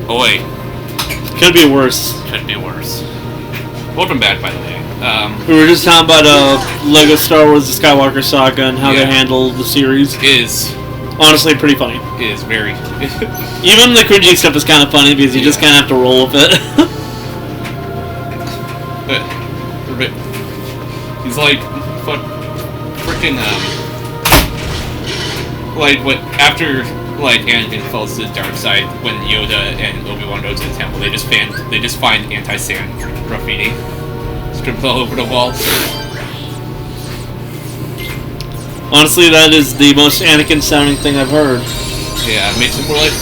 Oh wait. Could be worse. Could be worse. Welcome back, by the way. We were just talking about Lego Star Wars: The Skywalker Saga and how they handle the series. Is honestly pretty funny. Is very. Even the cringy stuff is kind of funny because you just kind of have to roll with it. He's like, freaking like what after like Anakin falls to the dark side when Yoda and Obi-Wan go to the temple, they just find anti-sand graffiti stripped all over the wall. Honestly, that is the most Anakin sounding thing I've heard. Yeah, it makes it more like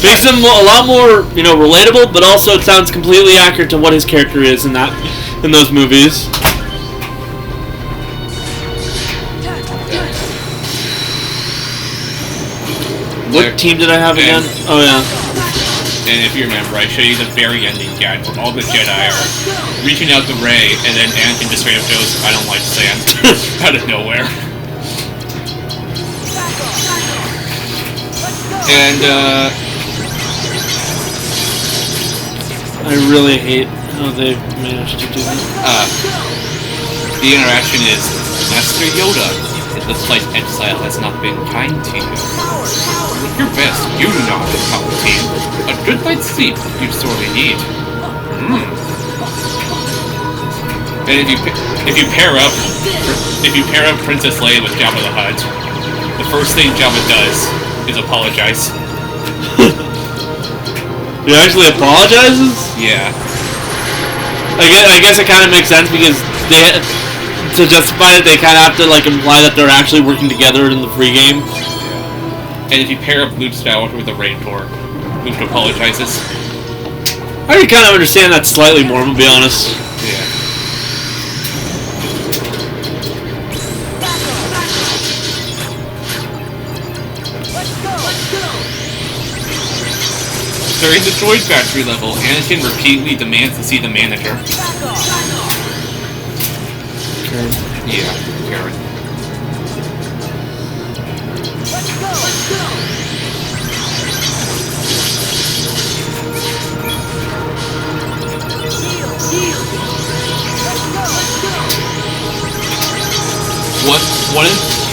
makes him a lot more, relatable, but also it sounds completely accurate to what his character is in those movies. What team did I have again? Oh yeah. And if you remember, I showed you the very ending gag where all the Jedi are reaching out to Rey, and then Anakin just straight up goes, "I don't like sand," out of nowhere. And I really hate how they managed to do that. The interaction is, Master Yoda, it looks like exile has not been kind to you. With your best, you know the Palpatine. A good night's sleep you sorely need. And if you pair up Princess Leia with Jabba the Hutt, the first thing Jabba does is apologize. He actually apologizes? Yeah. I guess it kind of makes sense because to justify it, they kind of have to imply that they're actually working together in the free game. And if you pair up Luke Skywalker with the Rancor, Luke apologizes. I can kind of understand that slightly more, to be honest. Yeah. During the droid factory level, Anakin repeatedly demands to see the manager. Karen. Yeah, Karen.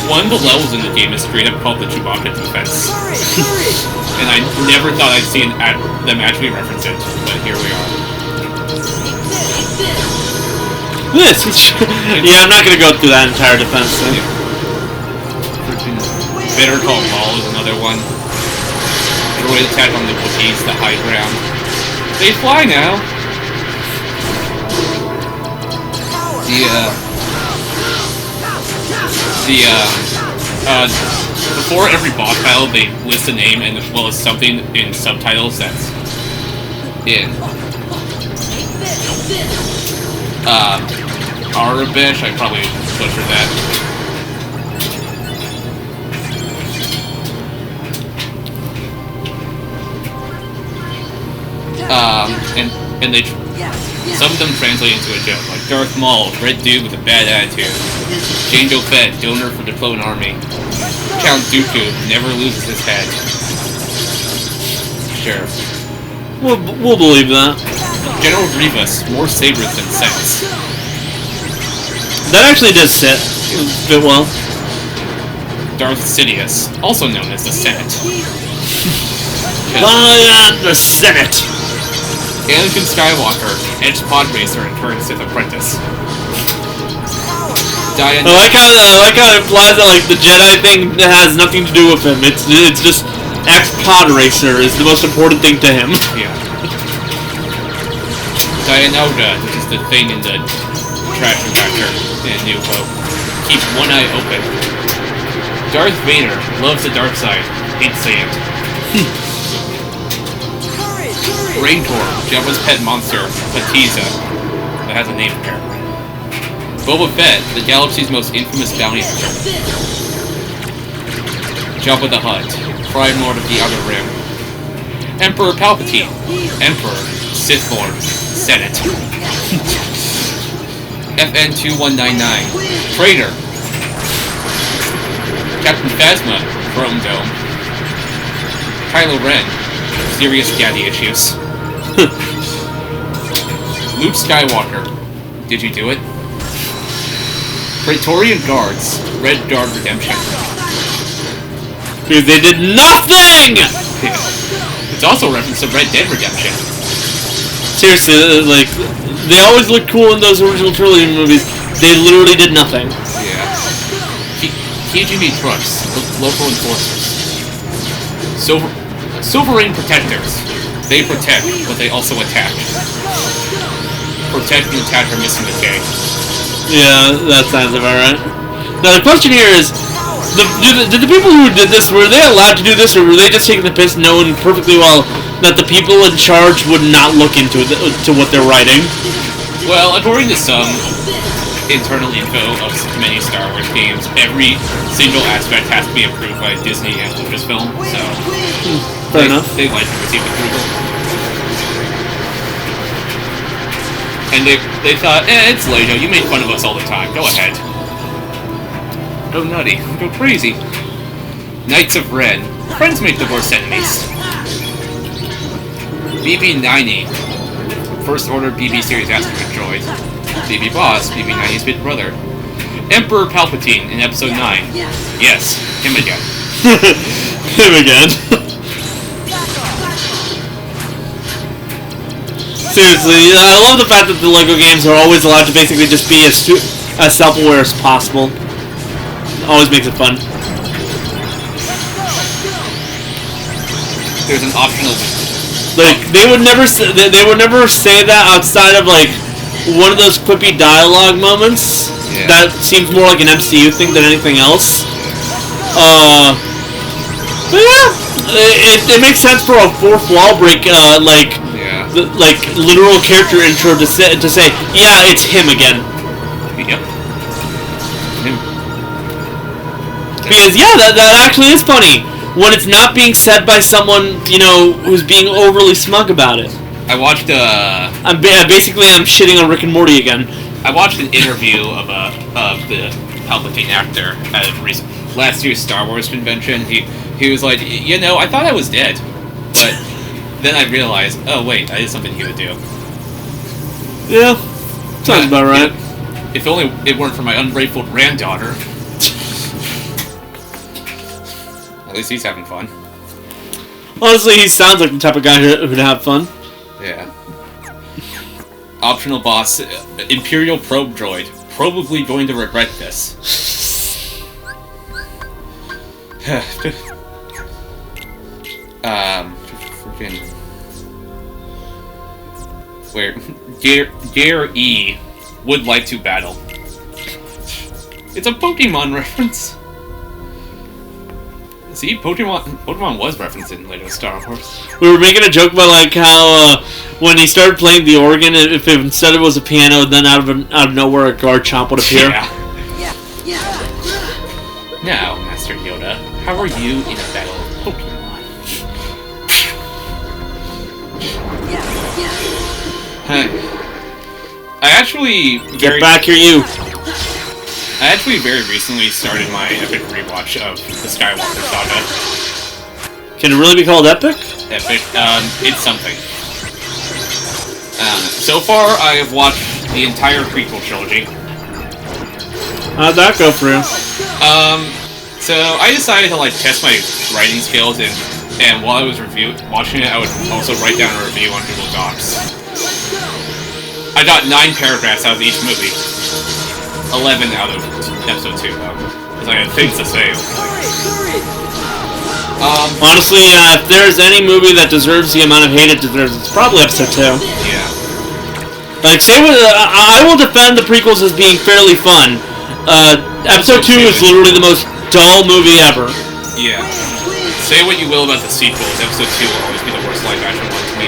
One of the levels in the game is straight up called the Chewbacca defense. And I never thought I'd seen them actually reference it, but here we are. Yeah, I'm not gonna go through that entire defense thing. Better Call Saul is another one. Droid attack on the Wookiees, the high ground. They fly now! Before every boss battle, they list a name and as well as something in subtitles that's in Arabic. I probably butchered that. And they some of them translate into a joke, like Darth Maul, red dude with a bad attitude. Jango Fett, donor for the clone army. Count Dooku never loses his head. Sure. We'll believe that. General Grievous, more sabers than sense. That actually does fit well. Darth Sidious, also known as the Senate. The Senate! Anakin Skywalker, edge pod racer and current Sith apprentice. I like how it implies that the Jedi thing has nothing to do with him. It's just ex-pod racer is the most important thing to him. Yeah. Dianoga, which is the thing in the trash compactor in New Hope. Keep one eye open. Darth Vader loves the dark side, hates sand. Rancor, Jabba's pet monster, Patiza, that has a name apparently. Boba Fett, the galaxy's most infamous bounty hunter. Jabba the Hutt, Prime Lord of the Outer Rim. Emperor Palpatine, Emperor, Sith Lord, Senate. FN-2199, Traitor. Captain Phasma, Chrome Dome. Kylo Ren, serious daddy issues. Luke Skywalker, did you do it? Praetorian Guards, Red Guard Redemption. Because they did nothing! Yeah. It's also a reference to Red Dead Redemption. Seriously, like, they always look cool in those original trilogy movies. They literally did nothing. Yeah. KGB trucks, local enforcers. Sovereign protectors. They protect, but they also attack. Protect and attack are missing the K. Yeah, that sounds about right. Now the question here is, did the people who did this, were they allowed to do this, or were they just taking the piss knowing perfectly well that the people in charge would not look into it, to what they're writing? Well, according to some internal info of many Star Wars games, every single aspect has to be approved by Disney and Lucasfilm, so fair enough. They like to receive approval. And they thought, it's Lego, you make fun of us all the time, go ahead. Go nutty, go crazy. Knights of Ren, friends make the worst enemies. BB-90, First Order BB series asteroid droid. BB Boss, BB-90's big brother. Emperor Palpatine in Episode 9. Yes, him again. Him again. Seriously, I love the fact that the LEGO games are always allowed to basically just be as self-aware as possible. Always makes it fun. There's an optional... Like, they would never say that outside of, like, one of those quippy dialogue moments. Yeah. That seems more like an MCU thing than anything else. But yeah, it makes sense for a fourth wall break, like literal character intro to say, yeah, it's him again. Yep. Him. Because yeah, that actually is funny when it's not being said by someone, you know, who's being overly smug about it. I watched I'm shitting on Rick and Morty again. I watched an interview of the Palpatine actor at last year's Star Wars convention. He was like, you know, I thought I was dead, but then I realized, oh wait, I did something he would do. Yeah, sounds about right. If only it weren't for my ungrateful granddaughter. At least he's having fun. Honestly, he sounds like the type of guy who'd have fun. Yeah. Optional boss, Imperial probe droid. Probably going to regret this. Freaking... Where... Dare E would like to battle. It's a Pokemon reference. See, Pokemon was referenced in later Star Wars. We were making a joke about like how when he started playing the organ, if instead it was a piano, then out of nowhere a Garchomp would appear. Yeah. Now, Master Yoda, how are you in a battle of Pokemon? I actually get back here, you. I actually very recently started my epic rewatch of the Skywalker saga. Can it really be called epic? Epic. It's something. So far, I have watched the entire prequel trilogy. How'd that go for you? So I decided to like test my writing skills, and while I was watching it, I would also write down a review on Google Docs. I got 9 paragraphs out of each movie. 11 out of episode 2, though, because I had things to say. Honestly, if there's any movie that deserves the amount of hate it deserves, it's probably episode 2. Yeah. Like, I will defend the prequels as being fairly fun. Episode 2 is literally the most dull movie ever. Yeah. Say what you will about the sequels, episode 2 will always be the worst live-action one to me.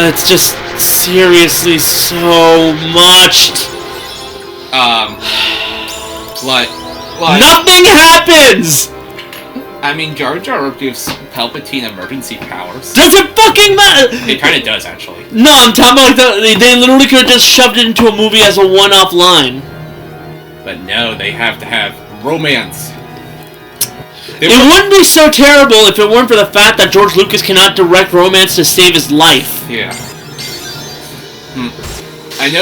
It's just seriously so much. Like nothing happens! I mean, Jar Jar gives Palpatine emergency powers. Does it fucking matter? It kinda does, actually. No, I'm talking about like they literally could have just shoved it into a movie as a one-off line. But no, they have to have romance. It wouldn't be so terrible if it weren't for the fact that George Lucas cannot direct romance to save his life. Yeah. I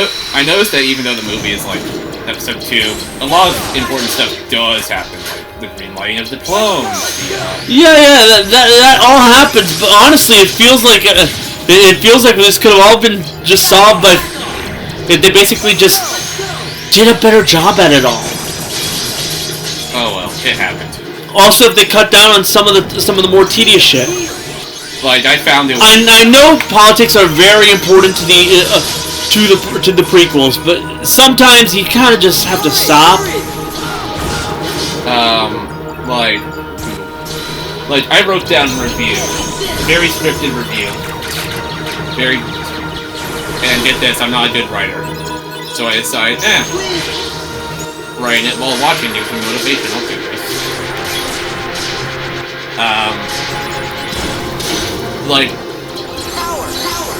noticed that even though the movie is like episode 2, a lot of important stuff does happen, like the green lighting of the clones. That all happens, but honestly, it feels like this could have all been just solved by they basically just did a better job at it all. Oh well, it happened. Also, if they cut down on some of the more tedious shit. Like I found it. I know politics are very important to the prequels, but sometimes you kind of just have to stop. Like I wrote down a review, very scripted review, and get this, I'm not a good writer, so I decided, writing it while watching gives me motivation. I'll do this. Like,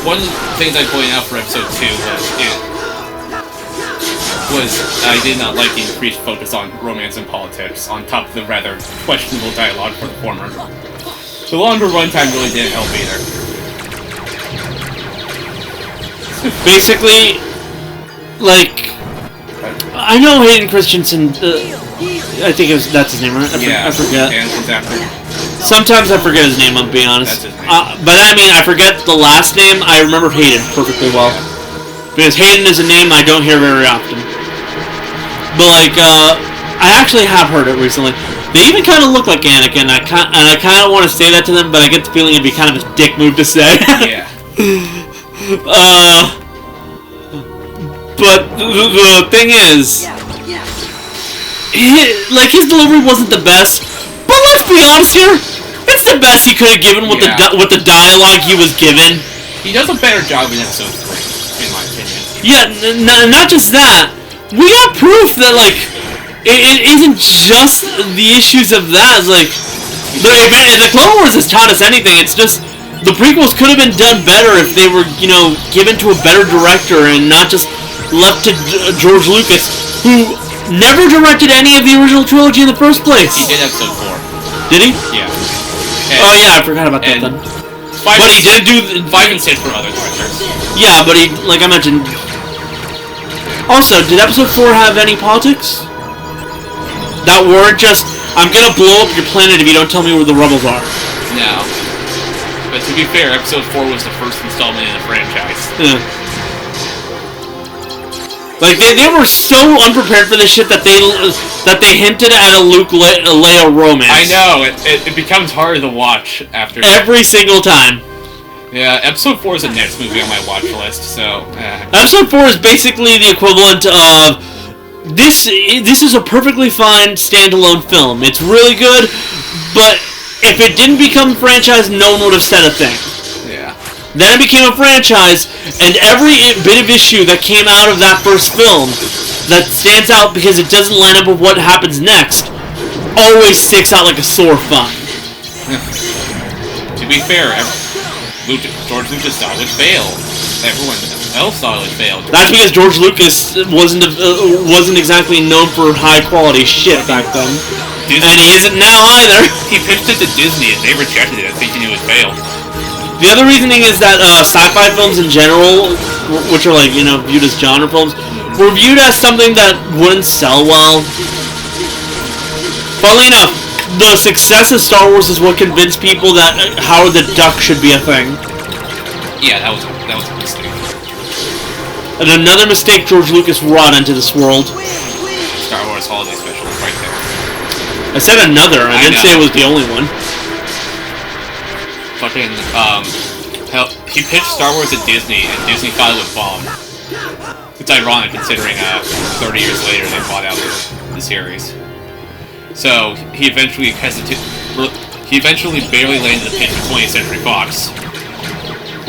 one of the things I pointed out for episode 2 was I did not like the increased focus on romance and politics, on top of the rather questionable dialogue for the former. The longer runtime really didn't help either. Basically, like, I know Hayden Christensen, I think that's his name, right? I forget. Sometimes I forget his name, I'll be honest. That's his name. But I mean, I forget the last name, I remember Hayden perfectly well. Because Hayden is a name I don't hear very often. But like, I actually have heard it recently. They even kind of look like Anakin, and I kind of want to say that to them, but I get the feeling it'd be kind of a dick move to say. Yeah. But the thing is, his delivery wasn't the best. But let's be honest here, it's the best he could have given with the dialogue he was given. He does a better job in episode 3, in my opinion. Yeah, not just that. We got proof that like it isn't just the issues of that. It's like the Clone Wars has taught us anything. It's just the prequels could have been done better if they were, given to a better director and not just left to George Lucas, who never directed any of the original trilogy in the first place. He did episode 4. Did he? Yeah. Oh yeah, I forgot about that then. But he did do 5 and 6 for other directors. Yeah, but he, like I mentioned. Also, did episode 4 have any politics? That word just, I'm gonna blow up your planet if you don't tell me where the rebels are. No. But to be fair, episode 4 was the first installment in the franchise. Yeah. Like, they were so unprepared for this shit that they hinted at a Luke-Leia romance. I know, it becomes hard to watch after... Every single time. Yeah, episode 4 is the next movie on my watch list, so... Episode 4 is basically the equivalent of... This is a perfectly fine standalone film. It's really good, but if it didn't become a franchise, no one would have said a thing. Yeah. Then it became a franchise, and every bit of issue that came out of that first film that stands out because it doesn't line up with what happens next always sticks out like a sore thumb. To be fair, George Lucas thought it would fail. Everyone else thought it would fail. That's because George Lucas wasn't exactly known for high quality shit back then. Disney. And he isn't now either. He pitched it to Disney and they rejected it, thinking it would fail. The other reasoning is that sci-fi films in general, which are like, viewed as genre films, were viewed as something that wouldn't sell well. Funnily enough, the success of Star Wars is what convinced people that Howard the Duck should be a thing. Yeah, that was a mistake. And another mistake George Lucas wrought into this world. Star Wars Holiday Special is right there. I said another, I didn't say it was the only one. Fucking, he pitched Star Wars to Disney, and Disney thought it would bomb. It's ironic considering 30 years later they bought out the series. So, he eventually barely landed the pitch to 20th Century Fox,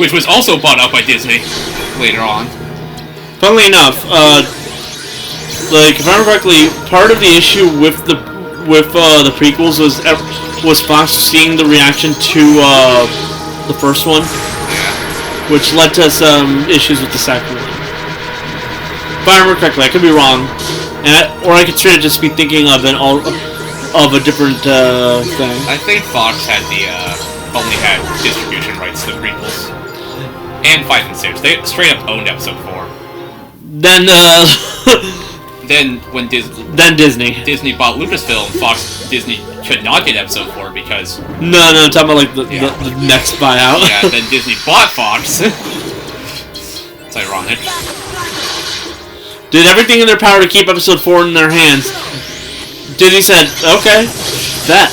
which was also bought out by Disney later on. Funnily enough, if I remember correctly, part of the issue with the prequels was Fox seeing the reaction to the first one, which led to some issues with the second one. If I remember correctly, I could be wrong, or I could straight just be thinking of of a different thing. I think Fox had only had distribution rights to the prequels. And 5 and 6. They straight up owned episode 4. Then, Then when Disney bought Lucasfilm, Disney could not get episode 4 because... No, I'm talking about, like, the next buyout. Yeah, then Disney bought Fox. It's ironic. Did everything in their power to keep episode 4 in their hands. Disney said, okay, that.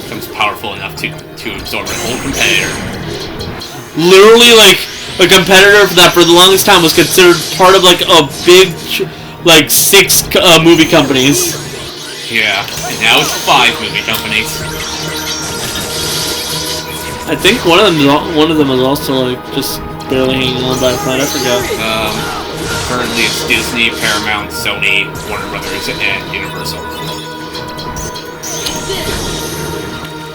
Becomes powerful enough to absorb an old competitor. Literally, like, a competitor that for the longest time was considered part of, like, a big, like, 6 movie companies. Yeah, and now it's 5 movie companies. I think one of them is also, like, just barely hanging on by a thread. I forgot. Currently it's Disney, Paramount, Sony, Warner Brothers, and Universal.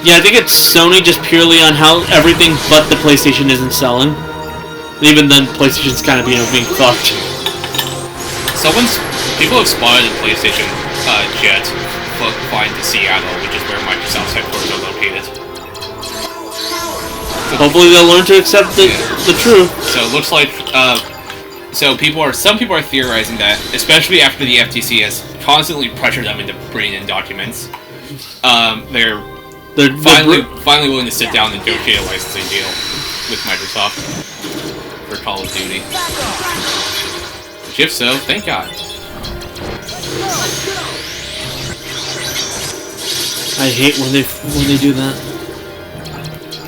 Yeah, I think it's Sony just purely on how everything but the PlayStation isn't selling. Even then, PlayStation's kind of, being fucked. People have spotted a PlayStation jet flying to Seattle, which is where Microsoft's headquarters are located. Hopefully they'll learn to accept the truth. So it looks like, some people are theorizing that, especially after the FTC has constantly pressured them into bringing in documents, they're finally willing to sit down and negotiate a licensing deal with Microsoft for Call of Duty. Which, if so, thank God. I hate when they do that.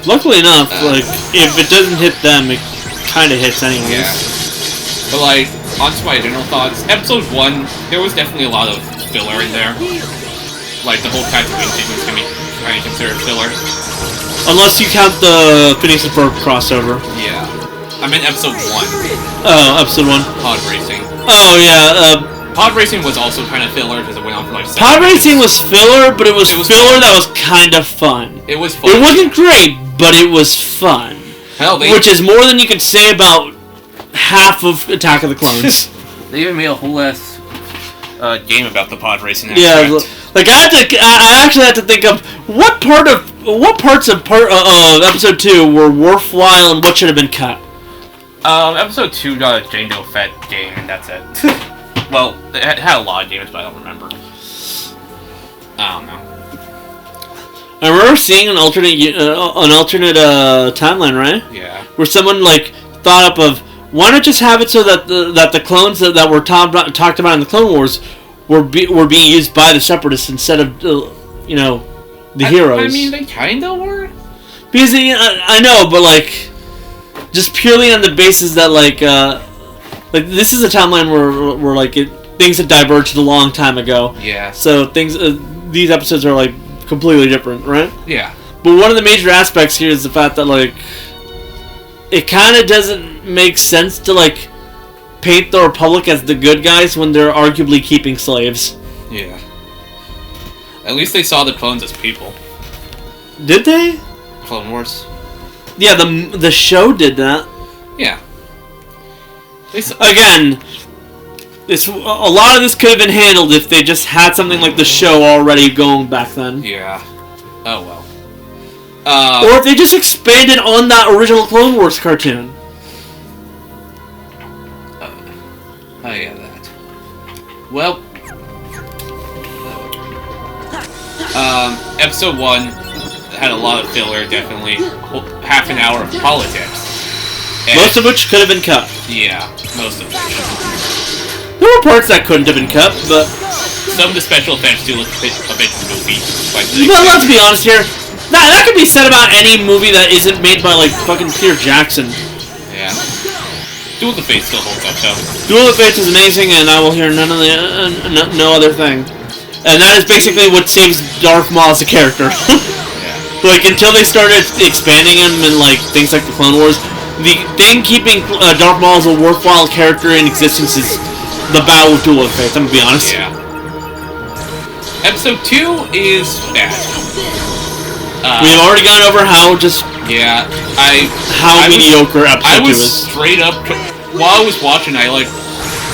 Luckily enough, like, if it doesn't hit them, it kind of hits anyways. Yeah. But, like, onto my general thoughts, episode 1, there was definitely a lot of filler in there. Like, the whole Tatooine sequence can be kind of considered filler. Unless you count the Phineas and Ferb crossover. Yeah. I meant episode 1. Oh, episode 1. Pod racing. Oh, yeah, Pod racing was also kind of filler because it went on for like 7 Pod minutes. racing was filler, but it was filler that was kind of fun. It was fun. It wasn't great, but it was fun. Hell, which is more than you could say about half of Attack of the Clones. They even made a whole ass game about the pod racing aspect. Yeah, like I actually had to think of what parts of episode 2 were worthwhile and what should have been cut. Episode 2 got a Jango Fett game, and that's it. Well, it had a lot of games, but I don't remember. I don't know. I remember seeing an alternate timeline, right? Yeah. Where someone like thought up of why not just have it so that the clones that were talked about in the Clone Wars were being used by the Separatists instead of the heroes. I mean, they kinda were. Because I know, but like just purely on the basis that like this is a timeline where like things had diverged a long time ago. Yeah. So these episodes are like completely different, right? Yeah. But one of the major aspects here is the fact that like it kind of doesn't make sense to like paint the Republic as the good guys when they're arguably keeping slaves. Yeah. At least they saw the clones as people. Did they? Clone Wars. Yeah, the show did that. Yeah. Again, a lot of this could have been handled if they just had something like the show already going back then. Yeah. Oh well. Or if they just expanded on that original Clone Wars cartoon. Oh yeah, that. Well. Episode 1 had a lot of filler, definitely. Half an hour of politics. And most of which could have been cut. Yeah, most of which. There were parts that couldn't have been cut, but some of the special effects do look a bit goofy. But let's be honest here. That could be said about any movie that isn't made by like fucking Peter Jackson. Yeah. Duel of the Fates still holds up though. Duel of the Fates is amazing, and I will hear no other thing. And that is basically what saves Darth Maul as a character. Yeah. Like until they started expanding him and like things like the Clone Wars, the thing keeping Darth Maul as a worthwhile character in existence is the Battle of Duel of the Fates. I'm gonna be honest. Yeah. Episode 2 is bad. We've already gone over how just mediocre episode 2 is. Straight up while I was watching, I like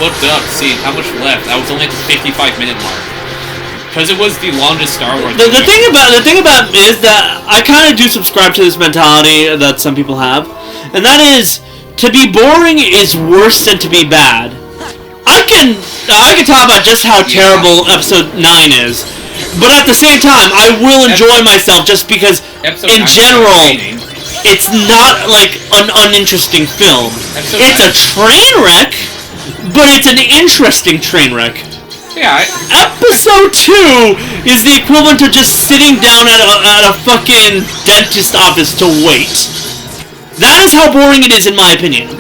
looked up to see how much left. I was only at the 55-minute mark. Because it was the longest Star Wars. The thing about it is that I kind of do subscribe to this mentality that some people have, and that is to be boring is worse than to be bad. I can talk about just how terrible Episode 9 is, but at the same time, I will enjoy myself just because, in general, it's not like an uninteresting film. It's a train wreck, but it's an interesting train wreck. Yeah. Episode 2 is the equivalent of just sitting down at a fucking dentist office to wait. That is how boring it is, in my opinion.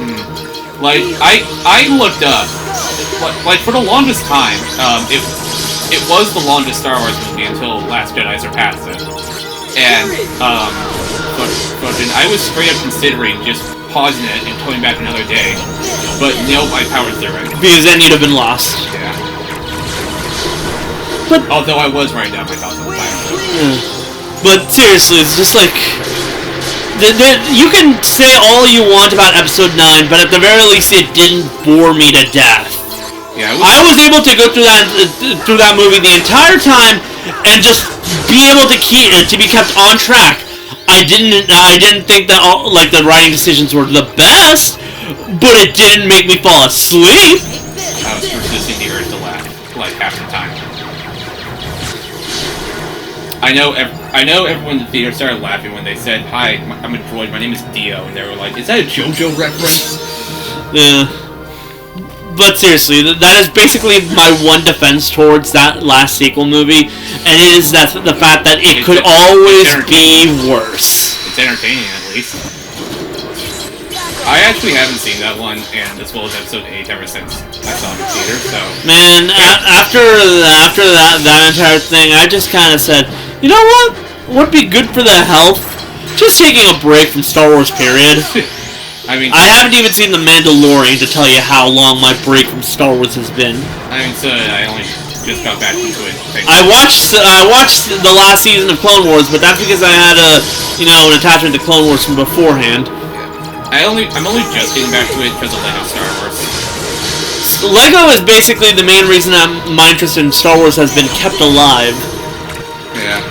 Like, I looked up, like, for the longest time, it was the longest Star Wars movie until Last Jedi surpassed it. And, but then I was straight up considering just pausing it and coming back another day. But no, my powers there right. Because then you'd have been lost. Yeah. But, although I was writing down my thoughts at the time. Yeah. But seriously, it's just like... you can say all you want about Episode 9, but at the very least it didn't bore me to death. Yeah, I was able to go through that movie the entire time and just be able to be kept on track. I didn't think that the writing decisions were the best, but it didn't make me fall asleep. I was resisting the urge to laugh, like, half the time. I know everyone in the theater started laughing when they said, "Hi, I'm a droid, my name is Dio," and they were like, "Is that a JoJo reference?" Yeah. But seriously, that is basically my one defense towards that last sequel movie, and it is that the fact that it could always be worse. It's entertaining, at least. I actually haven't seen that one, and as well as Episode 8 ever since I saw it in the theater, so... Man, after that entire thing, I just kind of said, you know what? Would be good for the health? Just taking a break from Star Wars, period. I mean... I haven't even seen The Mandalorian to tell you how long my break from Star Wars has been. I mean, so I only just got back into it. I watched the last season of Clone Wars, but that's because I had an attachment to Clone Wars from beforehand. I'm only just getting back to it because of Lego Star Wars. Lego is basically the main reason that my interest in Star Wars has been kept alive. Yeah.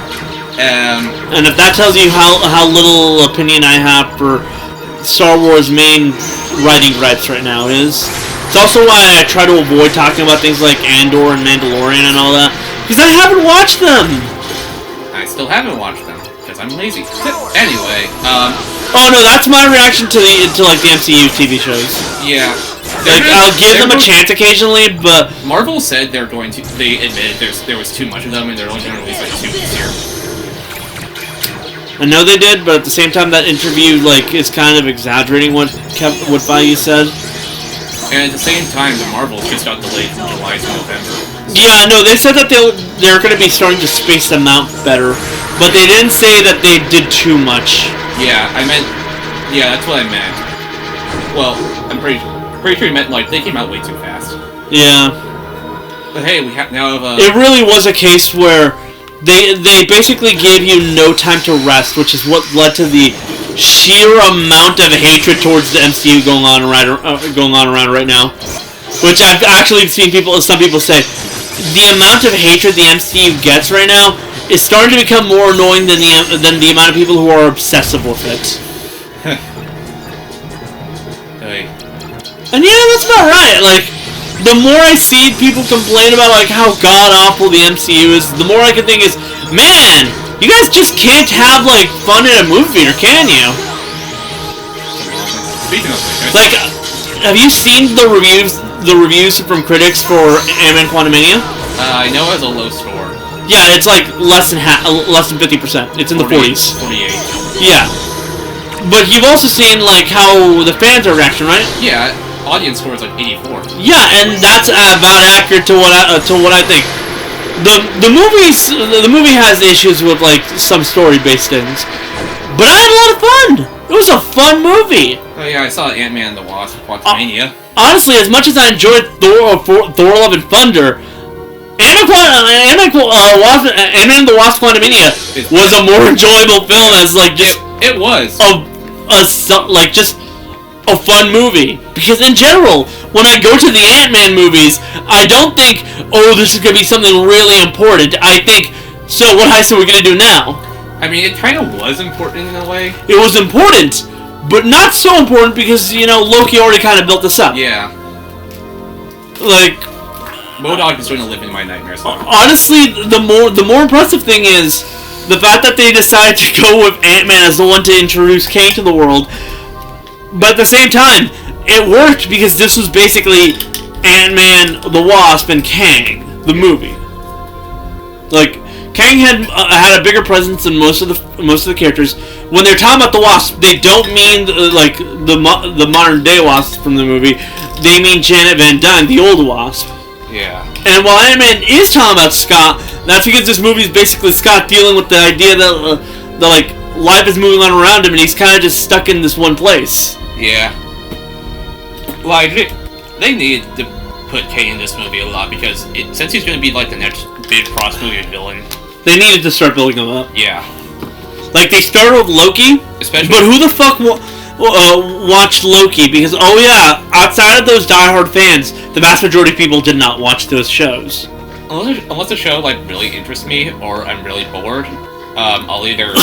And if that tells you how little opinion I have for Star Wars main writing rights right now is, it's also why I try to avoid talking about things like Andor and Mandalorian and all that, because I haven't watched them. I still haven't watched them because I'm lazy. Anyway, Oh no, that's my reaction to the MCU TV shows. Yeah. Like, I'll give them a chance occasionally, but... Marvel said they admitted there was too much of them, and they're only going to release like 2 this year. I know they did, but at the same time, that interview, is kind of exaggerating what Feige said. And at the same time, the Marvel just got delayed from July to November. Yeah, no, they said that they're going to be starting to space them out better, but they didn't say that they did too much. Yeah, that's what I meant. Well, I'm pretty sure he meant, they came out way too fast. Yeah. But hey, we now have a... It really was a case where they basically gave you no time to rest, which is what led to the sheer amount of hatred towards the MCU going on around right now. Which I've actually seen some people say, the amount of hatred the MCU gets right now is starting to become more annoying than the amount of people who are obsessive with it. And yeah, that's about right. The more I see people complain about how god-awful the MCU is, the more I can think is, man, you guys just can't have fun in a movie theater, can you? Speaking of which, have you seen the reviews from critics for Ant-Man Quantumania? I know it has a low score. Yeah, it's less than 50%. It's in the 40s. 48. Yeah. But you've also seen how the fans are reacting, right? Yeah, audience score is 84. Yeah, and that's about accurate to what I think. The movie has issues with some story-based things, but I had a lot of fun. It was a fun movie. Oh yeah, I saw Ant-Man and the Wasp: Quantumania. Honestly, as much as I enjoyed Thor: Love and Thunder, Ant-Man and the Wasp: Quantumania was a more enjoyable film as it was just a fun movie. Because in general, when I go to the Ant-Man movies, I don't think, oh, this is going to be something really important. I think, so what heist are we going to do now? I mean, it kind of was important in a way. It was important, but not so important because, Loki already kind of built this up. Yeah. Like... MODOK is going to live in my nightmares. Honestly, the more impressive thing is the fact that they decided to go with Ant-Man as the one to introduce Kang to the world. But at the same time, it worked because this was basically Ant-Man, the Wasp, and Kang, the movie. Like, Kang had a bigger presence than most of the characters. When they're talking about the Wasp, they don't mean the modern day Wasp from the movie. They mean Janet Van Dyne, the old Wasp. Yeah. And while Ant-Man is talking about Scott, that's because this movie is basically Scott dealing with the idea that life is moving on around him and he's kind of just stuck in this one place. Yeah. Like, they needed to put Kang in this movie a lot because since he's going to be like the next big cross-movie villain. They needed to start building him up. Yeah. Like, they started with Loki, but who the fuck watched Loki? Because, oh yeah, outside of those diehard fans, the vast majority of people did not watch those shows. Unless the show like really interests me or I'm really bored, I'll either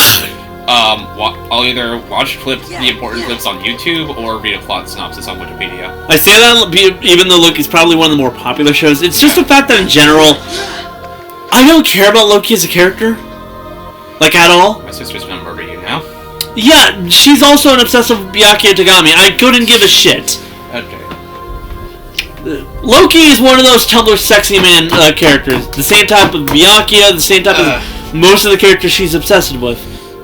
watch the important clips on YouTube or read a plot synopsis on Wikipedia. I say that even though Loki's probably one of the more popular shows. It's just the fact that in general, I don't care about Loki as a character, like at all. My sister's gonna murder you now. Yeah, she's also an obsessive Byakuya Tagami. I couldn't give a shit. Okay. Loki is one of those Tumblr sexy man characters. The same type of Byakuya, the same type of most of the characters she's obsessed with.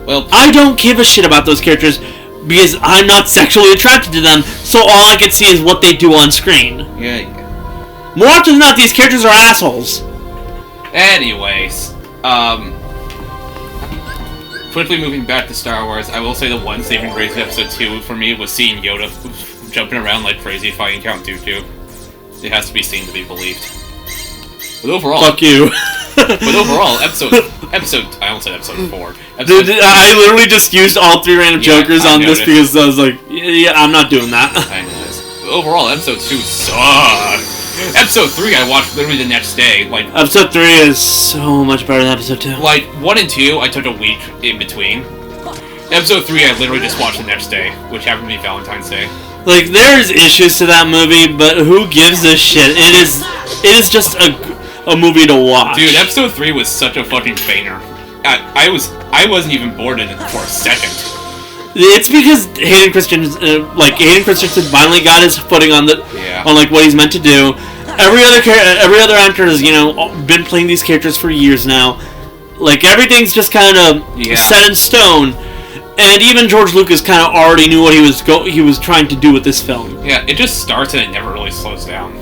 Well, I don't give a shit about those characters because I'm not sexually attracted to them, so all I can see is what they do on screen. Yeah. More often than not, these characters are assholes. Anyways, quickly moving back to Star Wars, I will say the one saving grace of Episode 2 for me was seeing Yoda jumping around like crazy fighting Count Dooku. It has to be seen to be believed. But overall... Fuck you. But overall, episode... I almost said episode 4. I literally just used all 3 random jokers on this because I was like, yeah, I'm not doing that. I noticed. But overall, episode 2 sucked. Episode 3 I watched literally the next day. Like, episode 3 is so much better than episode 2. Like, 1 and 2, I took a week in between. Episode 3, I literally just watched the next day, which happened to be Valentine's Day. Like, there's issues to that movie, but who gives a shit? It is just a movie to watch. Dude, episode 3 was such a fucking banger. I wasn't even bored in it for a second. It's because Hayden Christensen finally got his footing on like what he's meant to do. Every other actor has been playing these characters for years now. Like, everything's just kind of set in stone. And even George Lucas kind of already knew what he was trying to do with this film. Yeah, it just starts and it never really slows down.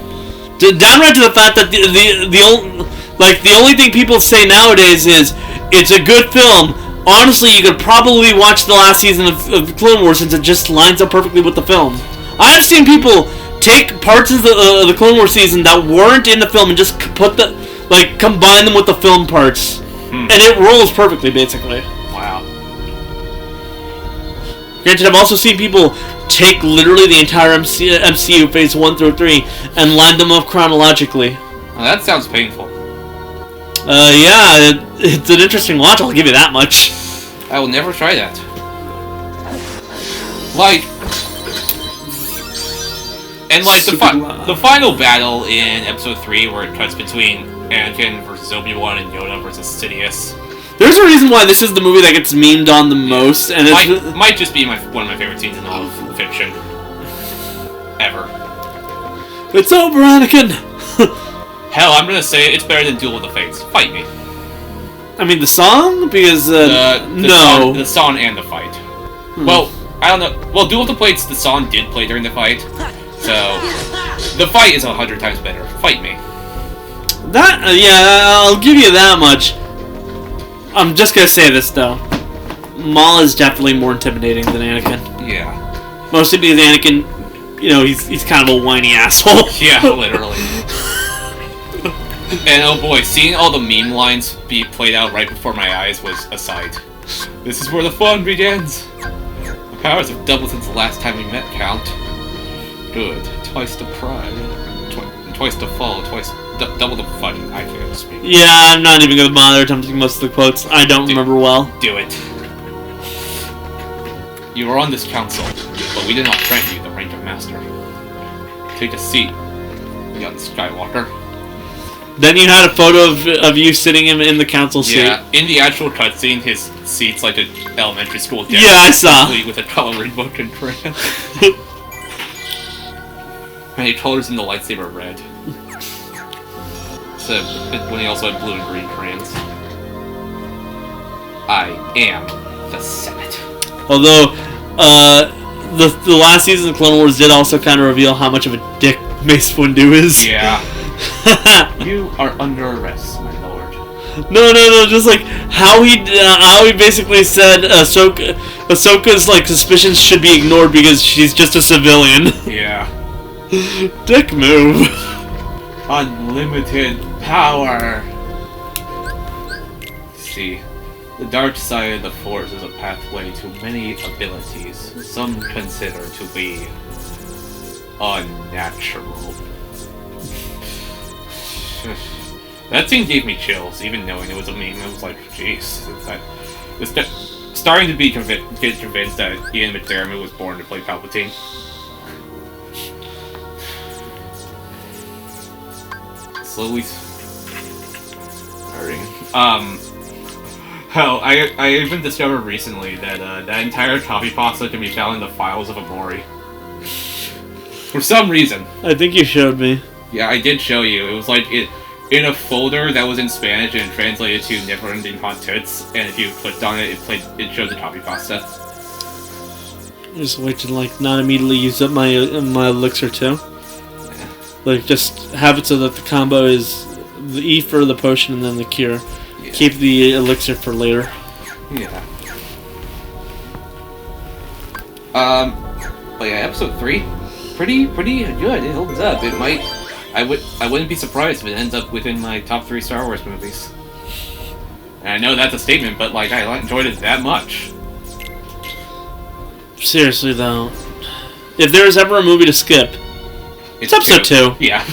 Downright to the fact that the only thing people say nowadays is it's a good film. Honestly, you could probably watch the last season of Clone Wars since it just lines up perfectly with the film. I've seen people take parts of the Clone Wars season that weren't in the film and just combine them with the film parts, and it rolls perfectly, basically. Wow. Granted, I've also seen people take literally the entire MCU phase 1 through 3 and line them up chronologically. Oh, that sounds painful. Yeah, it's an interesting watch, I'll give you that much. I will never try that. Like... And like, the final battle in Episode 3 where it cuts between Anakin versus Obi-Wan and Yoda versus Sidious. There's a reason why this is the movie that gets memed on the most, and it might just be one of my favorite scenes in all of fiction. Ever. It's over, Anakin! Hell, I'm gonna say it's better than Duel of the Fates. Fight me. I mean, the song? Because, no. The song and the fight. Well, I don't know. Well, Duel of the Fates, the song did play during the fight. So, the fight is 100 times better. Fight me. Yeah, I'll give you that much. I'm just gonna say this, though. Maul is definitely more intimidating than Anakin. Yeah. Mostly because Anakin, he's kind of a whiny asshole. Yeah, literally. And oh boy, seeing all the meme lines be played out right before my eyes was a sight. This is where the fun begins. My powers have doubled since the last time we met, Count. Good. Twice the pride. Twice the fall. Double the fun. I can't speak. Yeah, I'm not even gonna bother attempting most of the quotes. I don't remember well. Do it. You were on this council, but we did not grant you the rank of master. Take a seat, young Skywalker. Then you had a photo of you sitting in the council seat. Yeah, in the actual cutscene, his seat's like an elementary school desk. Yeah, I saw. Complete with a coloring book and crayon. And he colors in the lightsaber red. So, when he also had blue and green crayons. I am the Senate. Although, the last season of Clone Wars did also kind of reveal how much of a dick Mace Windu is. Yeah. You are under arrest, my lord. No, just like how he basically said Ahsoka's like suspicions should be ignored because she's just a civilian. Yeah. Dick move. Unlimited power. See, the dark side of the Force is a pathway to many abilities some consider to be unnatural. That scene gave me chills, even knowing it was a meme. I was like, jeez. It's starting to be get convinced that Ian McDiarmid was born to play Palpatine. Slowly starting. Hell, I even discovered recently that that entire copy pasta can be found in the files of Amori. For some reason. I think you showed me. Yeah, I did show you. It was like in a folder that was in Spanish and translated to Never-Ending Hot Tits, and if you clicked on it, it showed the copy pasta. Just wait to like not immediately use up my elixir too. Yeah. Like just have it so that the combo is the E for the potion and then the cure. Yeah. Keep the elixir for later. Yeah. But yeah, episode 3, pretty good. It holds up. It might. I wouldn't be surprised if it ends up within my top 3 Star Wars movies. And I know that's a statement, but like I enjoyed it that much. Seriously though, if there is ever a movie to skip, it's episode 2. Yeah.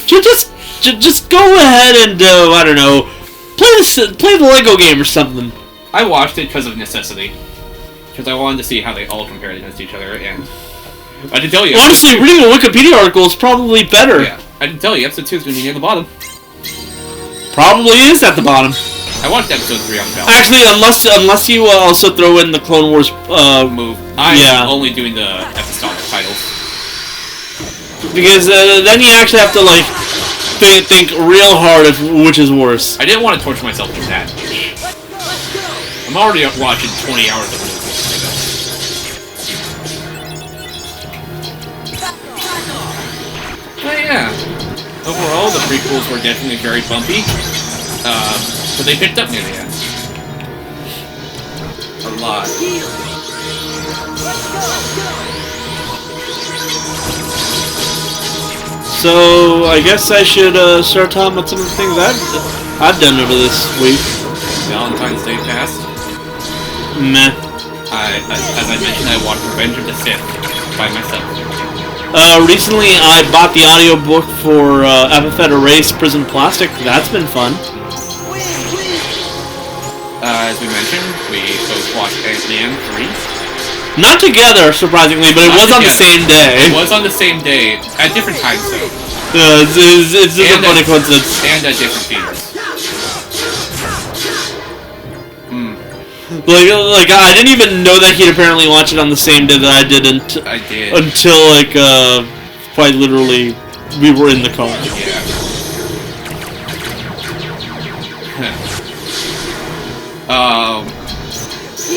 Just go ahead and I don't know, play the Lego game or something. I watched it because of necessity, because I wanted to see how they all compared against each other, and I did tell you. Honestly, reading a Wikipedia article is probably better. Yeah, I did tell you. Episode 2 is going to be near the bottom. Probably is at the bottom. I watched episode 3 on the ballot. Actually, unless you also throw in the Clone Wars move. I'm only doing the episodic titles. Because then you actually have to like think real hard of which is worse. I didn't want to torture myself with that much. I'm already watching 20 hours of movies. But yeah, overall the prequels were definitely very bumpy, but they picked up near the end. A lot. So I guess I should start talking about some of the things I've done over this week. Valentine's Day passed. Meh. As I mentioned, I watched Revenge of the Sith by myself. Recently I bought the audiobook for Epithet Erase Prison Plastic. That's been fun. As we mentioned, we both watched Ant-Man 3. Not together, surprisingly, but it was on the same day. It was on the same day, at different times though. It's just a funny coincidence. And at different theaters. Like I didn't even know that he'd apparently watch it on the same day that I did. I did. Until like quite literally, we were in the car. Yeah.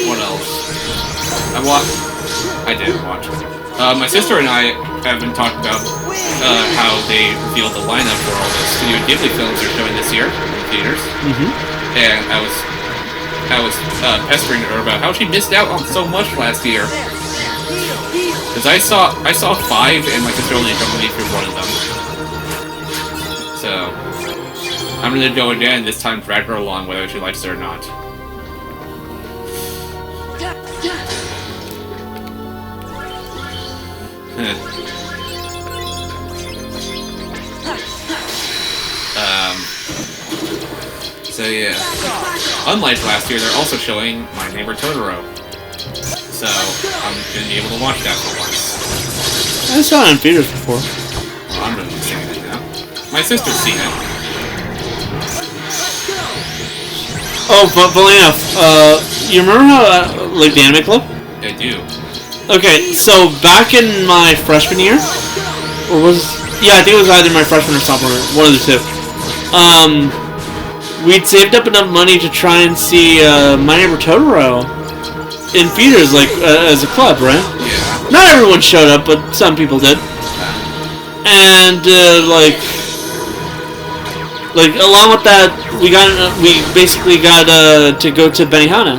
What else? I did watch. My sister and I have been talking about how they revealed the lineup for all the Studio Ghibli films they're showing this year in theaters. And I was pestering her about how she missed out on so much last year. Because I saw 5 and my sister only took me through one of them. So I'm gonna go again, this time drag her along whether she likes it or not. So yeah, unlike last year, they're also showing My Neighbor Totoro. So I'm gonna be able to watch that for once. I saw it in theaters before. Well, I'm really seeing it now. My sister's seen it. Oh, but funny enough, you remember how, like, the anime club? I do. Okay, so back in my freshman year, or I think it was either my freshman or sophomore, one of the two. We'd saved up enough money to try and see My Neighbor Totoro in theaters, like, as a club, right? Yeah. Not everyone showed up, but some people did. And, like, along with that, we basically got to go to Benihana,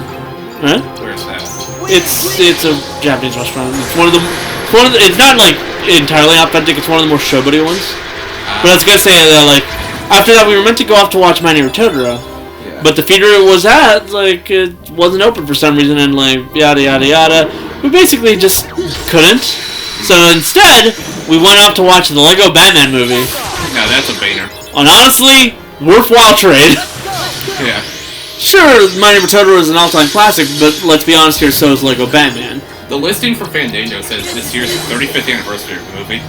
right? Where's that? It's a Japanese restaurant. It's not like entirely authentic. It's one of the more showboaty ones. But I was gonna say that, like, after that we were meant to go off to watch My Neighbor Totoro, but the theater it was at, like, it wasn't open for some reason, and like yada yada yada. We basically just couldn't. So instead, we went off to watch the Lego Batman movie. No, that's a banger. And honestly, worthwhile trade. Yeah. Sure, My Neighbor Totoro is an all-time classic, but let's be honest here, so is Lego Batman. The listing for Fandango says this year's 35th anniversary of the movie.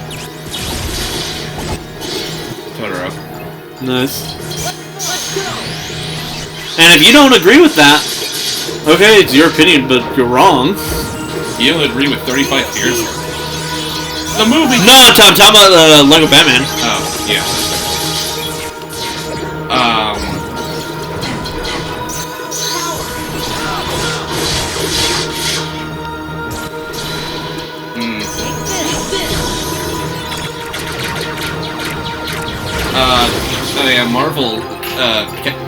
Totoro. Nice. And if you don't agree with that, okay, it's your opinion, but you're wrong. You don't agree with 35 years? The movie... No, I'm talking about Lego Batman. Oh, yeah.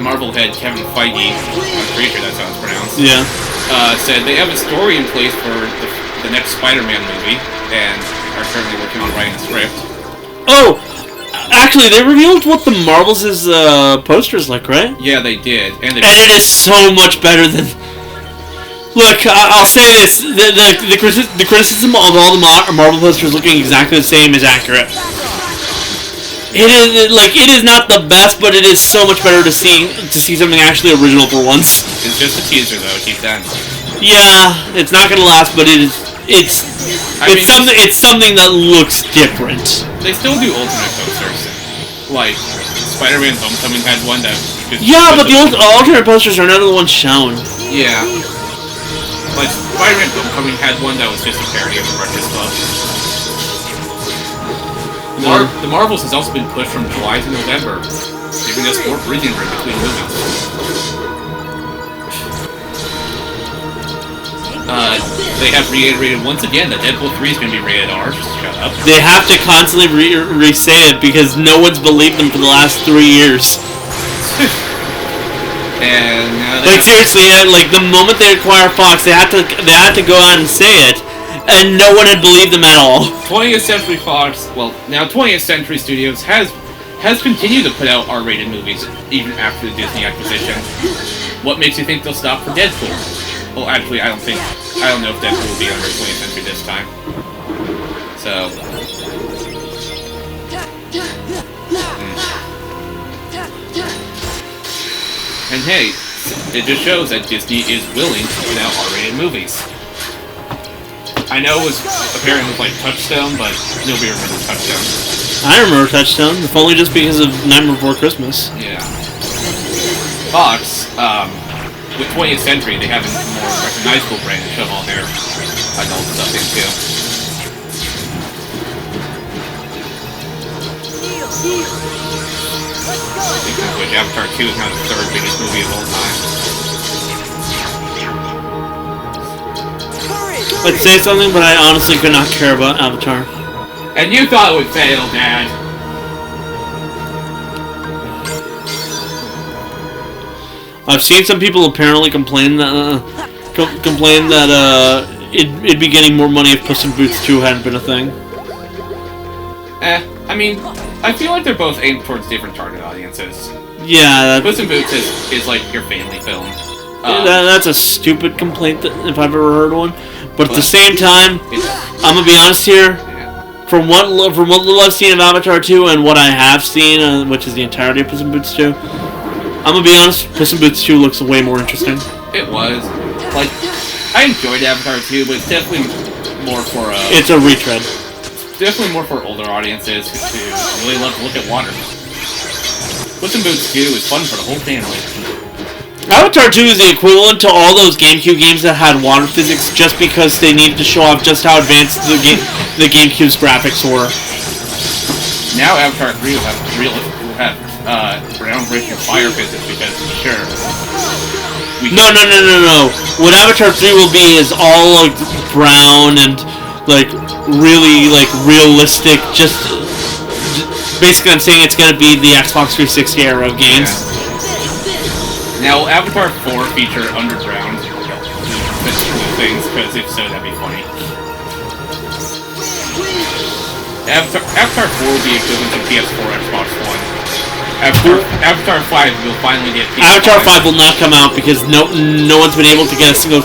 Marvel head Kevin Feige, I'm pretty sure that's how it's pronounced. Yeah. Said they have a story in place for the next Spider-Man movie, and are currently working on writing the script. Oh, actually, they revealed what the Marvels' poster's like, right? Yeah, they did, and it is so much better than. Look, I'll say this: the criticism of all the Marvel posters looking exactly the same is accurate. It is not the best, but it is so much better to see something actually original for once. It's just a teaser, though. Keep that in mind. Yeah, it's not gonna last, but it's something that looks different. They still do alternate posters, like Spider-Man: Homecoming had one that. But the alternate posters are none of the ones shown. Yeah, like Spider-Man: Homecoming had one that was just a parody of the Breakfast Club. The Marvels has also been pushed from July to November, giving us more breathing room between movies. They have reiterated once again that Deadpool 3 is going to be rated R. Shut up. They have to constantly re-say it because no one's believed them for the last 3 years. And now seriously, like the moment they acquire Fox, they had to go out and say it. And no one had believed them at all. 20th Century Fox, well, now 20th Century Studios has continued to put out R-rated movies even after the Disney acquisition. What makes you think they'll stop for Deadpool? Well, actually, I don't know if Deadpool will be under 20th Century this time. So... And hey, it just shows that Disney is willing to put out R-rated movies. I know it was apparently like Touchstone, but nobody remembers Touchstone. I remember Touchstone, if only just because of Nightmare Before Christmas. Yeah. Fox, with 20th Century, they have a more recognizable brand to shove all their adult stuff into. Speaking of which, Avatar 2 is now the 3rd biggest movie of all time. I'd say something, but I honestly could not care about Avatar. And you thought it would fail, Dad! I've seen some people apparently complain that it'd be getting more money if Puss in Boots 2 hadn't been a thing. I mean, I feel like they're both aimed towards different target audiences. Yeah, Puss in Boots is like your family film. That's a stupid complaint if I've ever heard one. But at the same time, I'm gonna be honest here. Yeah. From what little I've seen of Avatar 2 and what I have seen, which is the entirety of Puss in Boots 2, I'm gonna be honest, Puss in Boots 2 looks way more interesting. It was. Like, I enjoyed Avatar 2, but it's definitely more for It's a retread. Definitely more for older audiences who really love to look at water. Puss in Boots 2 is fun for the whole family. Avatar 2 is the equivalent to all those GameCube games that had water physics just because they needed to show off just how advanced the GameCube's graphics were. Now Avatar 3 will have groundbreaking fire physics because, sure. No. What Avatar 3 will be is all like brown and like really like realistic. Just basically, I'm saying it's gonna be the Xbox 360 era of games. Yeah. Now, will Avatar 4 feature underground things? Because if so, that'd be funny. Avatar 4 will be equivalent to PS4, Xbox One. Avatar 5 will finally get PS5. Avatar 5 will not come out because no one's been able to get a single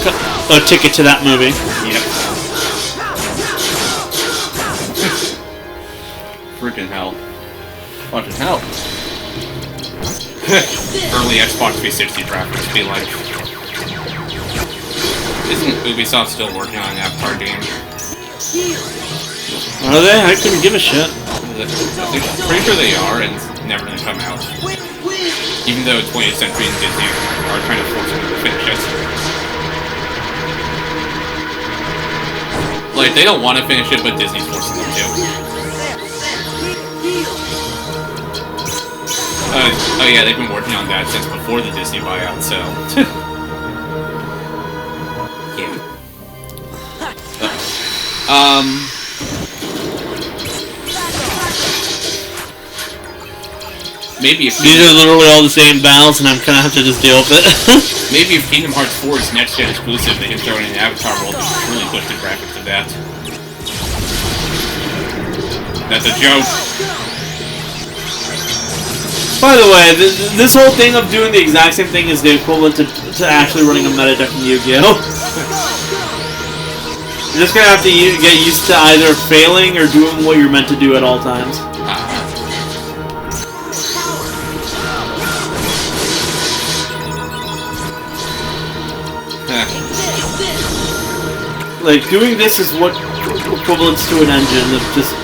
ticket to that movie. Yep. Freaking hell. Fucking hell. Early Xbox 360 graphics be like... Isn't Ubisoft still working on an Avatar game? Are they? I couldn't give a shit. I'm pretty sure they are, and it's never gonna come out. Even though 20th Century and Disney are trying to force them to finish it. Like, they don't want to finish it, but Disney's forcing them to. Oh yeah, they've been working on that since before the Disney buyout, so... yeah. Maybe if... These are literally all the same battles, and I'm gonna have to just deal with it. Maybe if Kingdom Hearts 4 is next-gen exclusive, they can throw in an Avatar world and really push the graphics of that. That's a joke. By the way, this whole thing of doing the exact same thing is the equivalent to actually running a meta deck in Yu-Gi-Oh! You're just gonna have to get used to either failing or doing what you're meant to do at all times. Like, doing this is what equivalents to an engine of just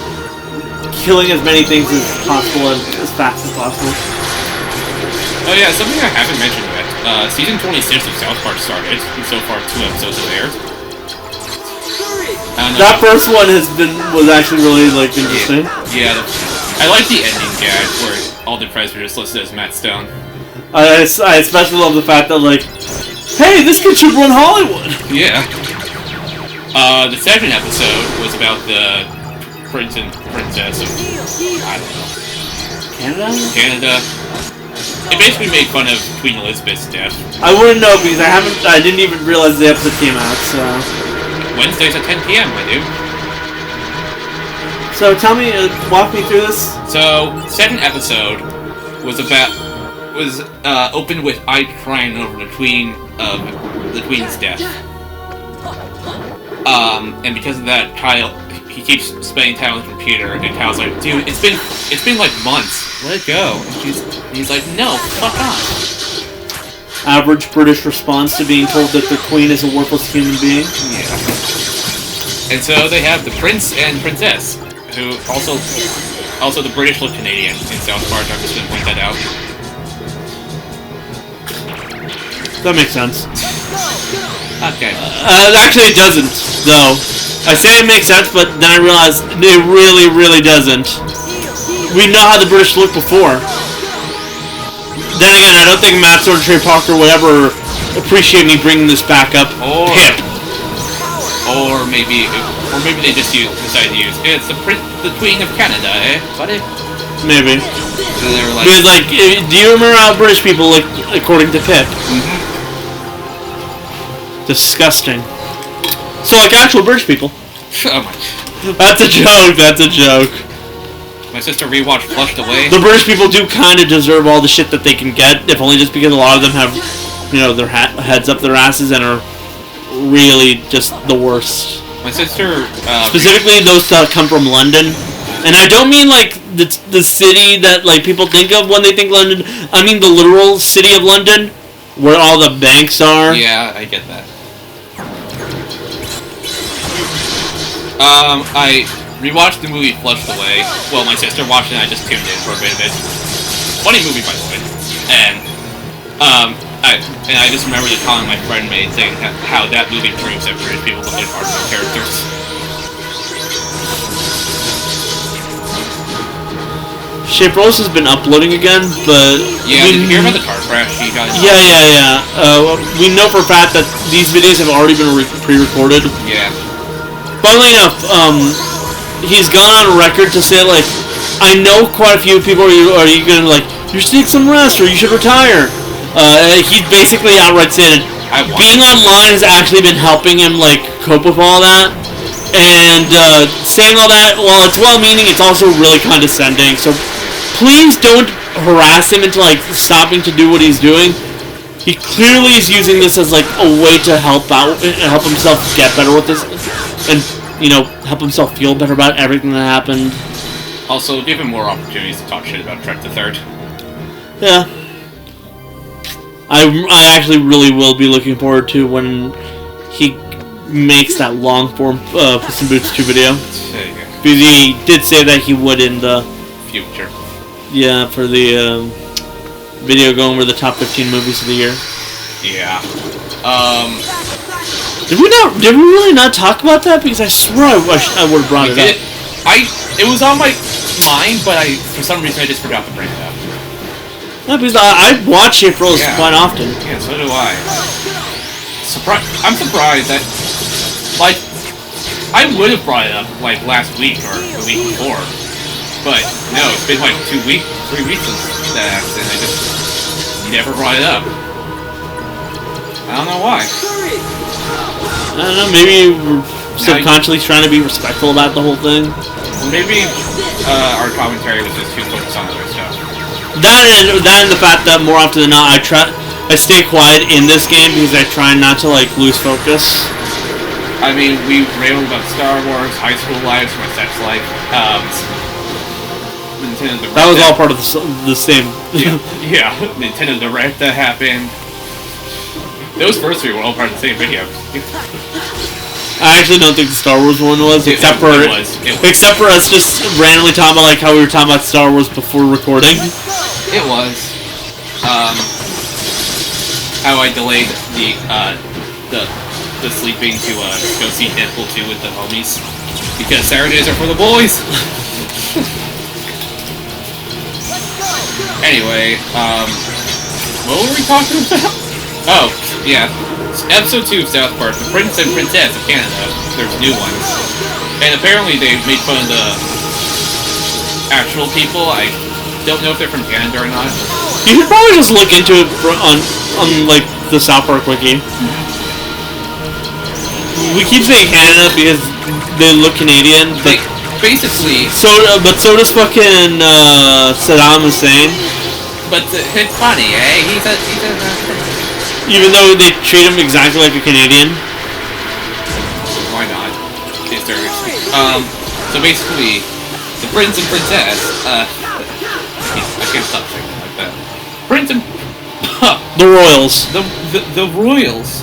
killing as many things as possible and as fast as possible. Oh yeah, something I haven't mentioned yet. Season 26 of South Park started, and so far 2 episodes have aired. That first one was actually really, like, interesting. Yeah, I like the ending gag where all the predators are just listed as Matt Stone. I especially love the fact that, like, hey, this kid should run Hollywood! Yeah. The second episode was about the prince and princess of, I don't know. Canada. It basically made fun of Queen Elizabeth's death. I wouldn't know because I didn't even realize the episode came out, so... Wednesdays at 10 p.m., my dude. So tell me, walk me through this. So, second episode was opened with Ike crying over the Queen's death. And because of that, Kyle, he keeps spending time on the computer, and Kyle's like, dude, it's been like months. Let it go. And he's like, no, fuck off. Average British response to being told that the Queen is a worthless human being. Yeah. And so they have the Prince and Princess, who also the British look Canadian in South Park. I'm just gonna point that out. That makes sense. Okay. Actually, it doesn't, though. I say it makes sense, but then I realize it really, really doesn't. We know how the British looked before. Then again, I don't think Matt or Trey Parker would ever appreciate me bringing this back up. Pip. Or maybe they just decided to use it's the Queen of Canada, eh, buddy? Maybe. So they were like, because, like, do you remember how British people look according to Pip? Mm-hmm. Disgusting. So, like actual British people. Oh my. That's a joke. That's a joke. My sister rewatched Flushed Away. The British people do kind of deserve all the shit that they can get, if only just because a lot of them have, you know, their heads up their asses and are really just the worst. My sister... specifically those that come from London. And I don't mean like the city that like people think of when they think London. I mean the literal city of London, where all the banks are. Yeah, I get that. I rewatched the movie Flushed Away. Well, my sister watched it and I just tuned in for a bit of it. Funny movie, by the way. And, I just remember the comment my friend made saying how that movie proves that British people look like hardcore characters. Shape Rose has been uploading again, but... Yeah, did you hear about the car crash? Yeah. We know for a fact that these videos have already been pre-recorded. Yeah. Funnily enough, he's gone on record to say, like, I know quite a few people are you gonna, like, you should take some rest or you should retire. He basically outright said being online has actually been helping him, like, cope with all that. And saying all that, while it's well-meaning, it's also really condescending. So please don't harass him into, like, stopping to do what he's doing. He clearly is using this as, like, a way to help himself get better with this. And, you know, help himself feel better about everything that happened. Also, give him more opportunities to talk shit about Trek the Third. Yeah. I actually really will be looking forward to when he makes that long-form Puss in Boots 2 video. Because he did say that he would in the... future. Yeah, for the video going over the top 15 movies of the year. Yeah. Did we really not talk about that? Because I swear I would have brought it up. It was on my mind, but for some reason I just forgot to bring it up. No, because I watch Shape Rose quite often. Yeah, so do I. I'm surprised that, like, I would have brought it up, like, last week or the week before. But, no, it's been, like, 3 weeks since that accident. I just never brought it up. I don't know why. I don't know, maybe we're subconsciously trying to be respectful about the whole thing. Maybe our commentary was just too focused on other stuff. That and the fact that more often than not I stay quiet in this game because I try not to, like, lose focus. I mean, we railed about Star Wars, high school lives, my sex life, Nintendo Direct. That was all part of the same. Yeah, Nintendo Direct that happened. Those first 3 were all part of the same video. I actually don't think the Star Wars one was, except for us just randomly talking about, like, how we were talking about Star Wars before recording. It was. How I delayed the sleeping to go see Deadpool 2 with the homies because Saturdays are for the boys. Anyway, what were we talking about? Oh, yeah. Episode 2 of South Park, The Prince and Princess of Canada. There's new ones. And apparently they made fun of the actual people. I don't know if they're from Canada or not. You should probably just look into it on like, the South Park wiki. We keep saying Canada because they look Canadian, but... Basically... But so does fucking Saddam Hussein. But it's funny, eh? He's a even though they treat him exactly like a Canadian. Why not? So basically, the Prince and Princess, I can't stop saying it like that. Prince and... the Royals. The Royals.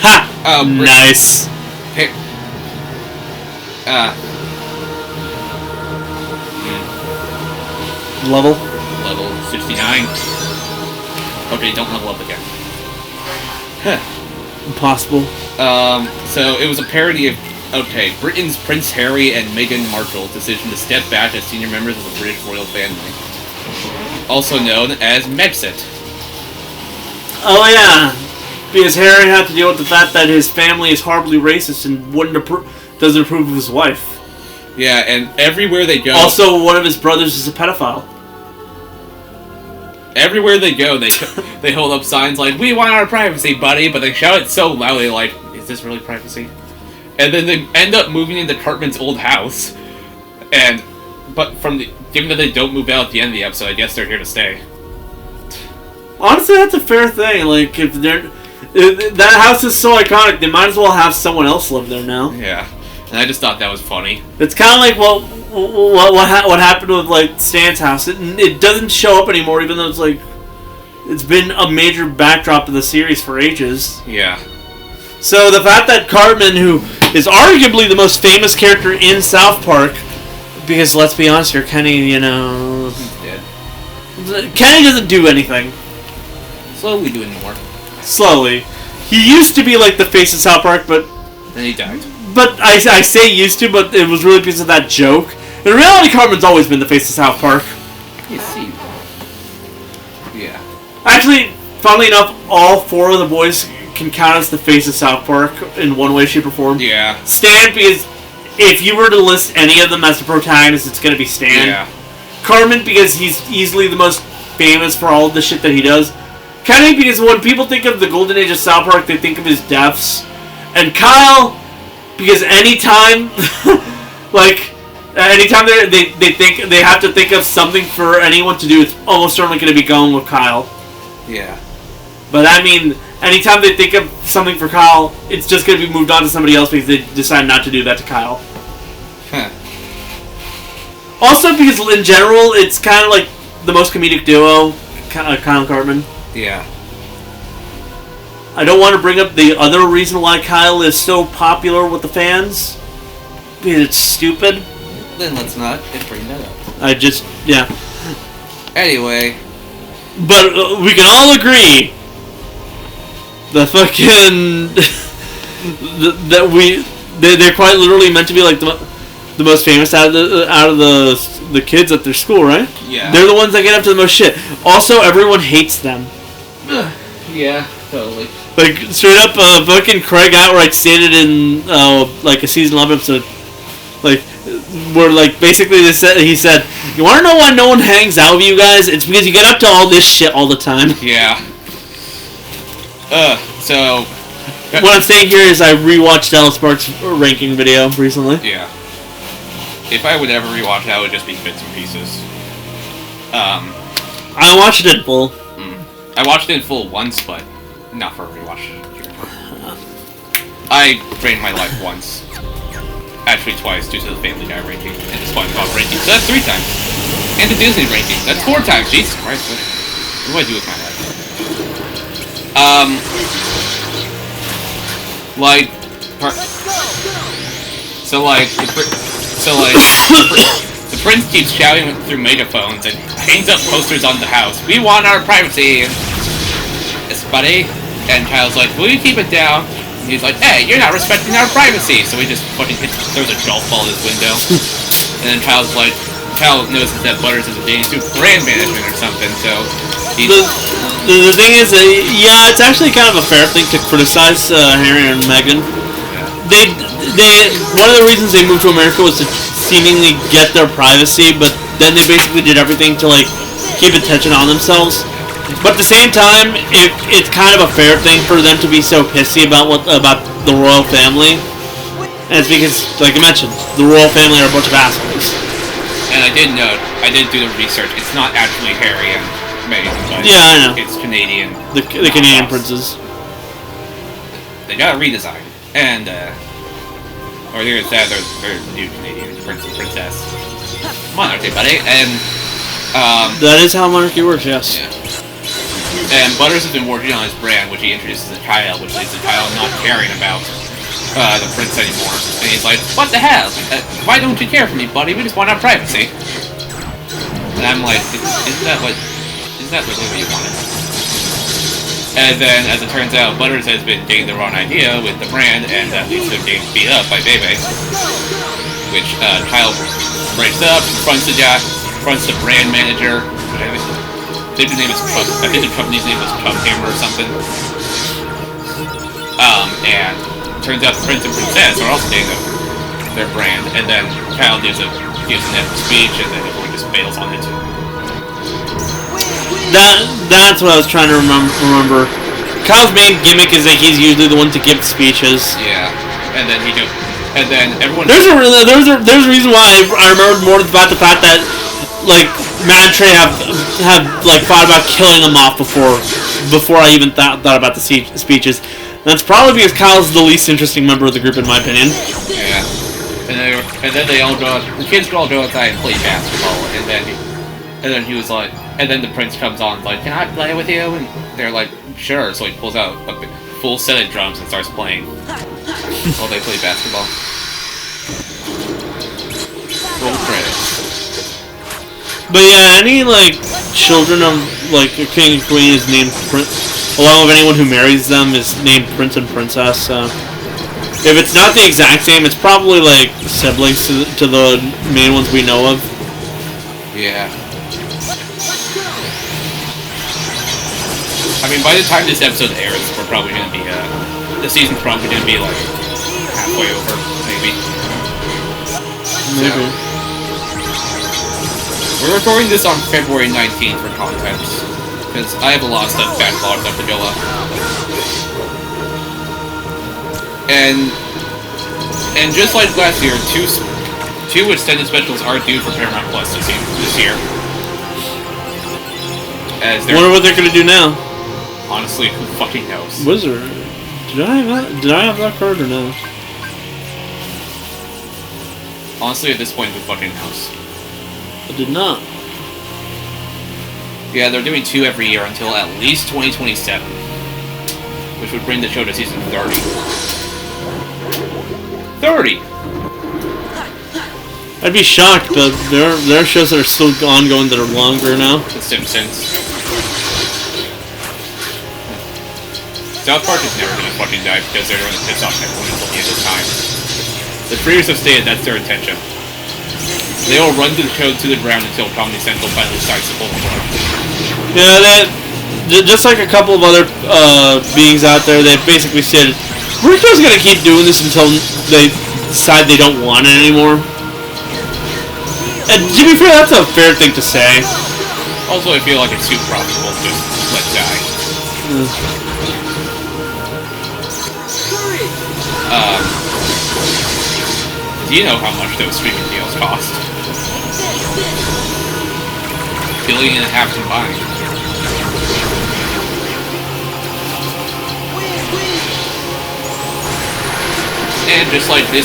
Ha! Nice. Level 69. Okay, don't level up again. Impossible. So it was a parody of, Britain's Prince Harry and Meghan Markle's decision to step back as senior members of the British royal family, also known as Megxit. Oh yeah, because Harry had to deal with the fact that his family is horribly racist and doesn't approve of his wife. Yeah, and everywhere they go... Also, one of his brothers is a pedophile. Everywhere they go, they hold up signs like, "We want our privacy, buddy," but they shout it so loudly, like, is this really privacy? And then they end up moving into Cartman's old house. But given that they don't move out at the end of the episode, I guess they're here to stay. Honestly, that's a fair thing. Like, if that house is so iconic, they might as well have someone else live there now. Yeah, and I just thought that was funny. It's kind of like what happened with like Stan's house. It doesn't show up anymore, even though it's been a major backdrop of the series for ages. Yeah. So the fact that Cartman, who is arguably the most famous character in South Park, because let's be honest here, Kenny, He's dead. Kenny doesn't do anything. Slowly doing more. Slowly. He used to be like the face of South Park, but Then he died. But I say used to, but it was really because of that joke. In reality, Cartman's always been the face of South Park. You see. Yeah. Actually, funnily enough, all 4 of the boys can count as the face of South Park in one way, shape, or form. Yeah. Stan, because if you were to list any of them as the protagonist, it's going to be Stan. Yeah. Cartman, because he's easily the most famous for all of the shit that he does. Kenny, because when people think of the golden age of South Park, they think of his deaths. And Kyle, because anytime, anytime they think they have to think of something for anyone to do, it's almost certainly going to be going with Kyle. Yeah. But I mean, anytime they think of something for Kyle, it's just going to be moved on to somebody else because they decide not to do that to Kyle. Huh. Also, because in general, it's kind of like the most comedic duo, Kyle and Cartman. Yeah. I don't want to bring up the other reason why Kyle is so popular with the fans, because it's stupid. Then let's not bring that up. Yeah. Anyway. But we can all agree the fucking they're quite literally meant to be like the most famous out of the kids at their school, right? Yeah. They're the ones that get up to the most shit. Also, everyone hates them. Yeah, totally. Like, straight up, fucking Craig outright stated in like a season 11 episode, like, where like basically he said, "You want to know why no one hangs out with you guys? It's because you get up to all this shit all the time." Yeah. So. What I'm saying here is I rewatched Dallas Sparks' ranking video recently. Yeah. If I would ever rewatch it, I would just be bits and pieces. I watched it in full. I watched it in full once, but not for a rewatch. I ranked my life once. Actually twice, due to the Family Guy ranking and the SpongeBob ranking. So that's 3 times. And the Disney ranking. That's 4 times. Jesus Christ. What do I do with my life? The prince keeps shouting through megaphones and hangs up posters on the house. We want our privacy. Yes, buddy. And Kyle's like, will you keep it down? And he's like, hey, you're not respecting our privacy. So he just fucking throws a golf ball at his window. And then Kyle notices that Butters is dating to brand management or something. So the thing is, yeah, it's actually kind of a fair thing to criticize Harry and Meghan. They one of the reasons they moved to America was to seemingly get their privacy, but then they basically did everything to like keep attention on themselves. But at the same time, it's kind of a fair thing for them to be so pissy about the royal family, and it's because, like I mentioned, the royal family are a bunch of assholes. And I did do the research. It's not actually Harry and Meghan, but yeah, I know. It's Canadian. The Canadian princes. They got a redesign. And, or either that or they're new Canadian prince and princess. Monarchy, buddy. And, that is how monarchy works, yes. Yeah. And Butters has been working on his brand, which he introduces to Kyle, which leads to Kyle not caring about the prince anymore. And he's like, what the hell? Why don't you care for me, buddy? We just want our privacy. And I'm like, isn't that literally what you wanted? And then, as it turns out, Butters has been getting the wrong idea with the brand, and that leads to him getting beat up by Bebe. Which, Kyle breaks up, confronts the brand manager. I think the company's name was Pub Hammer or something. And it turns out the prince and princess are also getting their brand, and then Kyle gives an epic speech, and then everyone just bails on it. That's what I was trying to remember. Kyle's main gimmick is that he's usually the one to give speeches. Yeah, and then everyone. There's a reason why I remembered more about the fact that like Matt and Trey have like thought about killing him off before I even thought about the speeches. And that's probably because Kyle's the least interesting member of the group, in my opinion. Yeah. And then they all go. The kids all go outside and play basketball, and then he was like, and then the prince comes on, like, can I play with you? And they're like, sure. So he pulls out a full set of drums and starts playing while they play basketball. Roll credits. But yeah, any like children of like a king and queen is named Prince, along with anyone who marries them is named Prince and Princess. If it's not the exact same, it's probably like siblings to the main ones we know of. Yeah. I mean, by the time this episode airs, we're probably going to be, the season's probably going to be like halfway over, maybe. Maybe. So, we're recording this on February 19th for context, because I have a lot of stuff backlogged up to go up. And just like last year, two extended specials are due for Paramount Plus this year. Wonder what they're gonna do now. Honestly, who fucking knows? Wizard, did I have that card or no? Honestly, at this point, who fucking knows? I did not. Yeah, they're doing 2 every year until at least 2027, which would bring the show to season 30. 30! I'd be shocked, but there are shows that are still ongoing that are longer now. The Simpsons. South Park is never gonna fucking die because they're gonna piss off everyone until the end of time. The creators have stated that's their intention. They will run the show to the ground until Comedy Central finally starts to pull them apart. Yeah, just like a couple of other beings out there, they basically said, we're just gonna keep doing this until they decide they don't want it anymore. And to be fair, that's a fair thing to say. Also, I feel like it's too profitable to just let die. Do you know how much those streaming deals cost? $1.5 billion combined. And just like the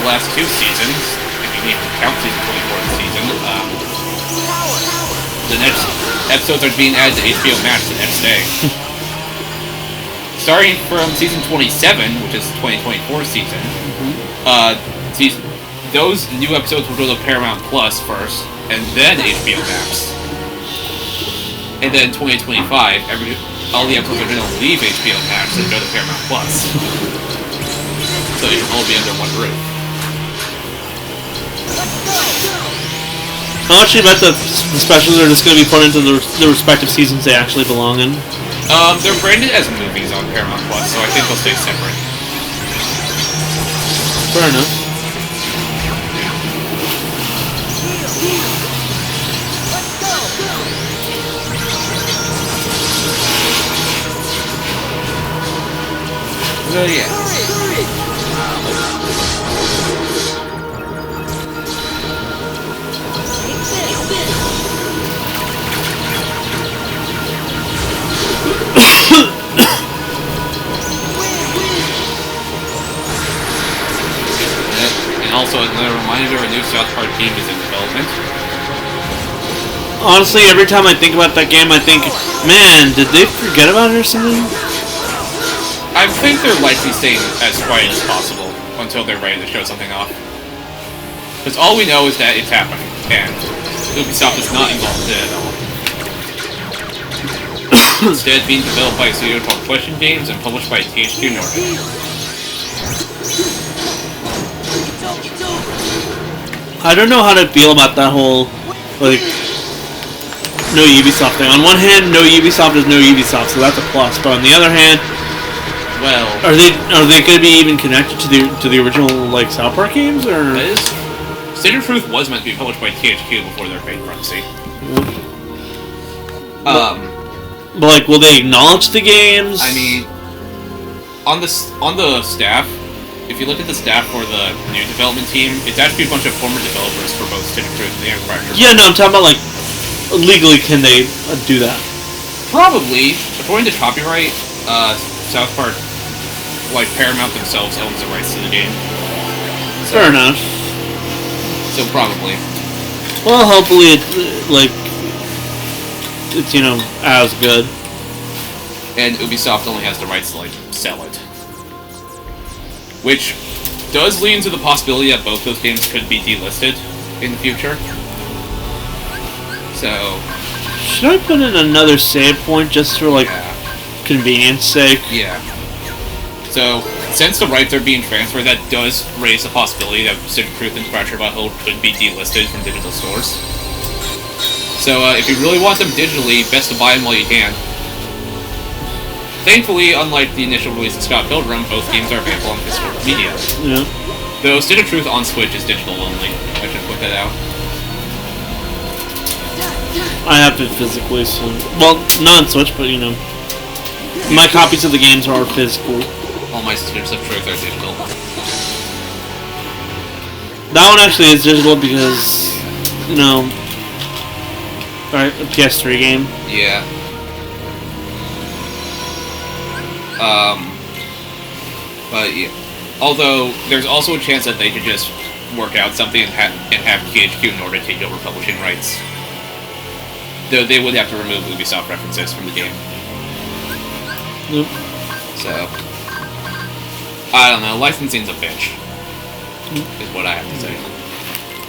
last 2 seasons, if you can even count season 24 season, the next episodes are being added to HBO Max the next day. Starting from season 27, which is 2024 season, those new episodes will go to Paramount Plus first, and then HBO Max. And then 2025, all the episodes are going to leave HBO Max and go to Paramount Plus. So they can all be under one roof. How much do you bet the specials are just going to be put into the respective seasons they actually belong in? They're branded as movies on Paramount Plus, so I think they'll stay separate. Fair enough. So yeah. And also another reminder, a new South Park game is in development. Honestly, every time I think about that game, I think, man, did they forget about it or something? I think they're likely staying as quiet as possible until they're ready to show something off. Because all we know is that it's happening, and Ubisoft is not involved in it at all. Instead, being developed by a studio called Question Games and published by THQ Nordic. I don't know how to feel about that whole, like, no Ubisoft thing. On one hand, no Ubisoft is no Ubisoft, so that's a plus. But on the other hand, well, are they going to be even connected to the original like South Park games, or? That is, State of Truth was meant to be published by THQ before their bankruptcy. But like, will they acknowledge the games? I mean, on the staff, if you look at the staff for the new development team, it's actually a bunch of former developers for both Stick of Truth and Fracture. Yeah, no, I'm talking about, like, legally can they do that? Probably. According to copyright, South Park, like, Paramount themselves owns the rights to the game. So, Fair enough. So probably. Well, hopefully it's, like, it's, you know, as good. And Ubisoft only has the rights to, like, sell it. Which does lead into the possibility that both those games could be delisted in the future. So... Should I put in another save point just for, like, convenience sake? Yeah. So, since the rights are being transferred, that does raise the possibility that Stick of Truth and Scratcher Butthole could be delisted from digital stores. So, if you really want them digitally, best to buy them while you can. Thankfully, unlike the initial release of Scott Pilgrim, both games are available on physical media. Yeah. Though Stick of Truth on Switch is digital only. I should put that out. I have it physically, so... Well, not on Switch, but, you know... My copies of the games are physical. All my Sticks of Truth are digital. That one actually is digital because... You know... Alright, a PS3 game. Yeah. But yeah. Although, there's also a chance that they could just work out something and have THQ Nordic take over publishing rights. Though they would have to remove Ubisoft references from the game. Yep. So, I don't know, licensing's a bitch. Is what I have to say.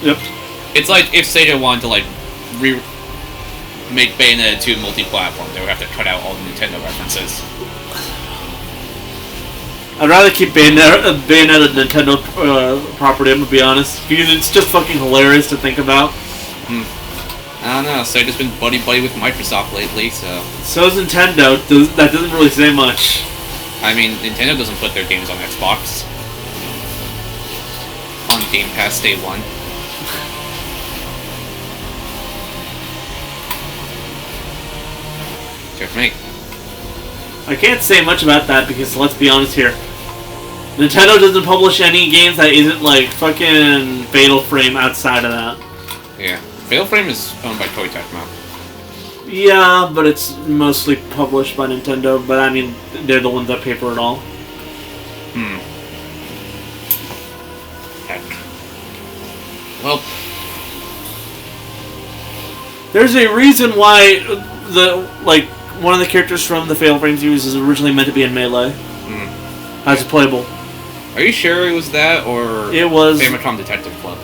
Yep. It's like if Sega wanted to, like, make Bayonetta 2 multi-platform, they would have to cut out all the Nintendo references. I'd rather keep Bayonetta Nintendo property, I'm gonna be honest, because it's just fucking hilarious to think about. I don't know, Sega's been buddy-buddy with Microsoft lately, so... So is Nintendo, that doesn't really say much. I mean, Nintendo doesn't put their games on Xbox. On Game Pass Day 1. Checkmate. I can't say much about that because, let's be honest here, Nintendo doesn't publish any games that isn't, like, fucking Fatal Frame outside of that. Yeah. Fatal Frame is owned by Koei Tecmo. Yeah, but it's mostly published by Nintendo, but I mean, they're the ones that pay for it all. Heck. Well... There's a reason why one of the characters from the Fatal Frame series is originally meant to be in Melee. As a playable. Are you sure it was that, or... It was... Famicom Detective Club?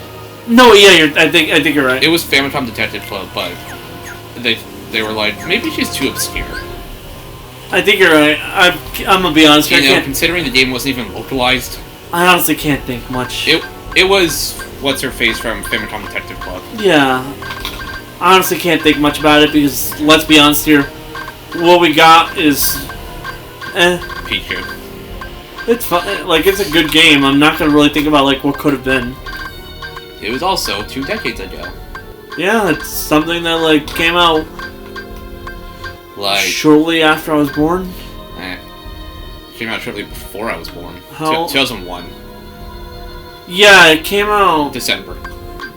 No, yeah, I think you're right. It was Famicom Detective Club, but they were like, maybe she's too obscure. I think you're right. I'm gonna be honest. You know, considering the game wasn't even localized. I honestly can't think much. It was what's her face from Famicom Detective Club. Yeah, I honestly can't think much about it because let's be honest here. What we got is, Pichu. It's fun. Like, it's a good game. I'm not gonna really think about like what could have been. It was also 2 decades ago. Yeah, it's something that like came out like shortly after I was born. Came out shortly before I was born. 2001. Yeah, it came out December.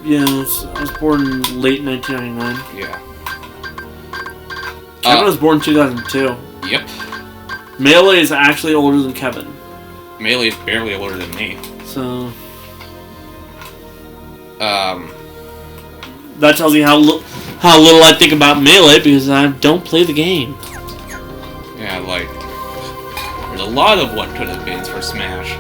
Yeah, I was born late 1999. Yeah. Kevin was born 2002. Yep. Melee is actually older than Kevin. Melee is barely older than me. So... That tells you how little I think about Melee because I don't play the game. Yeah, like... There's a lot of what could have been for Smash.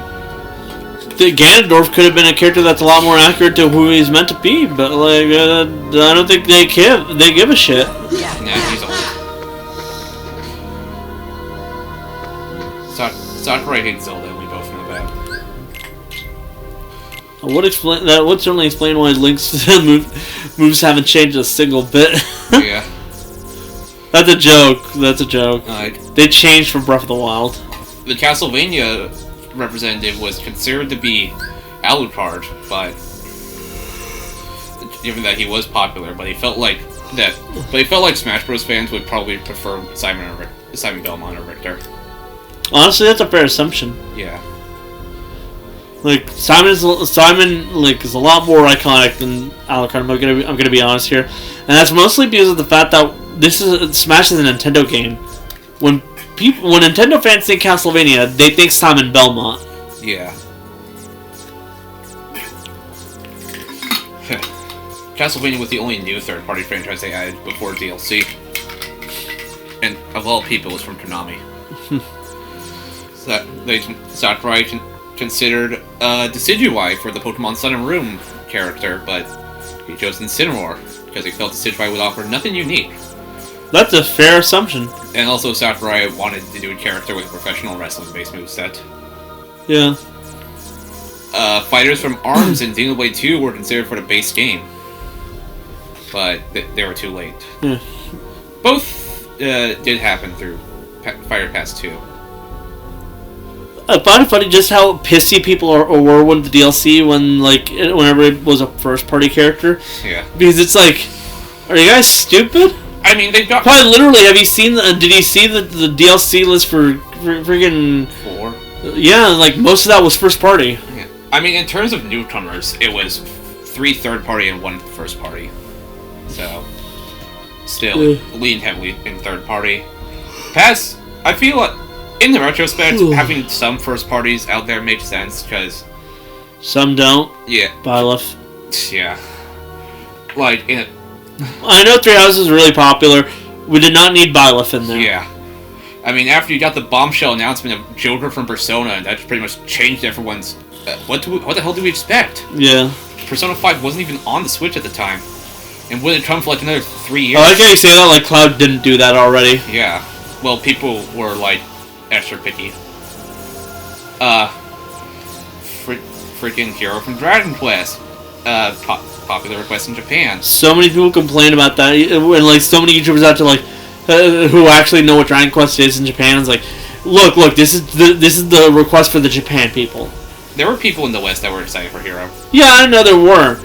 The Ganondorf could have been a character that's a lot more accurate to who he's meant to be, but like, I don't think they give a shit. Nah, he's old. Sakurai hates Zelda, and we both know that. That would certainly explain why Link's moves haven't changed a single bit. Yeah. That's a joke. That's a joke. They changed from Breath of the Wild. The Castlevania representative was considered to be Alucard, but given that he was popular, but he felt like Smash Bros. Fans would probably prefer Simon Belmont or Richter. Honestly, that's a fair assumption. Yeah. Like Simon, like is a lot more iconic than Alucard. I'm gonna be honest here, and that's mostly because of the fact that Smash is a Nintendo game. When Nintendo fans think Castlevania, they think Simon Belmont. Yeah. Castlevania was the only new third-party franchise they added before DLC. And of all people, it was from Konami. Sakurai considered Decidueye for the Pokemon Sun and Moon character, but he chose Incineroar because he felt Decidueye would offer nothing unique. That's a fair assumption. And also Sakurai wanted to do a character with a professional wrestling-based moveset. Yeah. Fighters from ARMS and Xenoblade 2 were considered for the base game. But they were too late. Yeah. Both did happen through Fighter Pass 2. I find it funny just how pissy people were when the DLC whenever it was a first-party character. Yeah. Because it's like, are you guys stupid? I mean, they've got... Quite literally, have you seen did you see the DLC list for friggin'... 4? Yeah, like, most of that was first-party. Yeah. I mean, in terms of newcomers, it was 3 third-party and 1 first-party. So, still, leaned heavily in third-party. Pass, I feel like, in the retrospect, having some first-parties out there makes sense, because... Some don't. Yeah. Byleth. Yeah. Like, in a... I know Three Houses is really popular. We did not need Byleth in there. Yeah. I mean, after you got the bombshell announcement of Joker from Persona, that pretty much changed everyone's... what the hell do we expect? Yeah. Persona 5 wasn't even on the Switch at the time. And wouldn't come for like another 3 years. I like how you say that, like Cloud didn't do that already. Yeah. Well, people were, like, extra picky. Freaking Hero from Dragon Quest. Popular request in Japan. So many people complain about that, and like so many YouTubers out there who actually know what Dragon Quest is in Japan. It's like, look, this is the request for the Japan people. There were people in the West that were excited for Hero. Yeah, I know there were,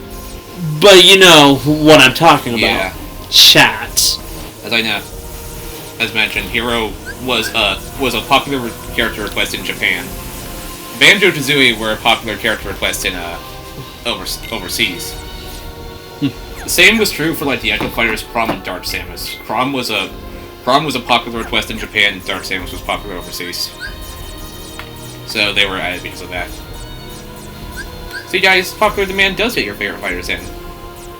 but you know what I'm talking about. Yeah. Chat. As mentioned, Hero was a popular character request in Japan. Banjo-Kazooie were a popular character request in overseas. The same was true for like the Echo Fighters Chrom and Dark Samus. Chrom was a popular request in Japan, and Dark Samus was popular overseas. So they were added because of that. See guys, popular demand does get your favorite fighters in.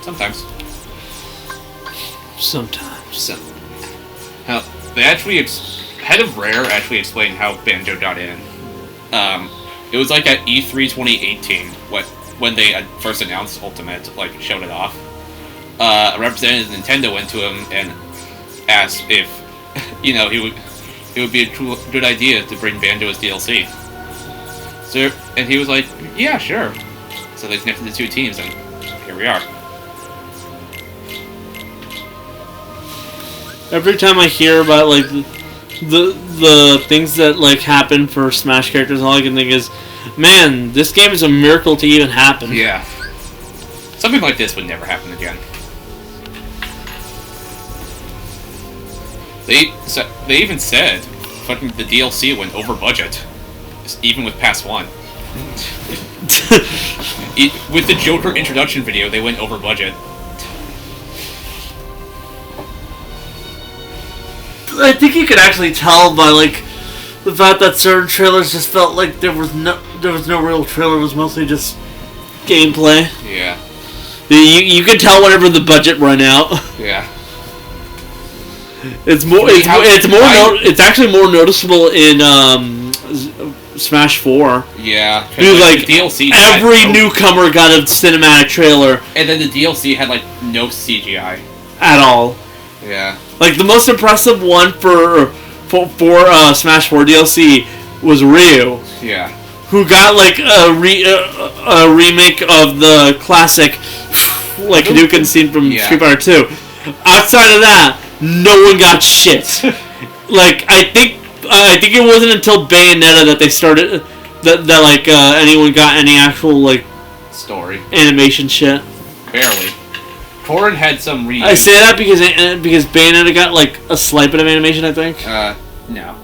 Sometimes. So, they actually Head of Rare actually explained how Banjo got in. It was like at E3 2018 when they had first announced Ultimate, like showed it off. A representative of Nintendo went to him and asked if, you know, it would be a good idea to bring Banjo as DLC. So, and he was like, yeah, sure. So they connected the two teams, and here we are. Every time I hear about like the things that like happen for Smash characters, all I can think is, man, this game is a miracle to even happen. Yeah. Something like this would never happen again. They even said fucking the DLC went over budget, even with Pass 1. With the Joker introduction video, they went over budget. I think you could actually tell by like the fact that certain trailers just felt like there was no real trailer. It was mostly just gameplay. Yeah. You can tell whenever the budget run out. Yeah. It's actually more noticeable in Smash 4. Yeah. Dude, like DLC every newcomer got a cinematic trailer. And then the DLC had like no CGI at all. Yeah. Like the most impressive one for Smash 4 DLC was Ryu. Yeah. Who got like a remake of the classic like Hadouken scene from Street Fighter 2. Outside of that, no one got shit. Like I think it wasn't until Bayonetta that they started that like anyone got any actual like story animation shit. Barely. Corrin had some I say that because Bayonetta got like a slight bit of animation, I think. No.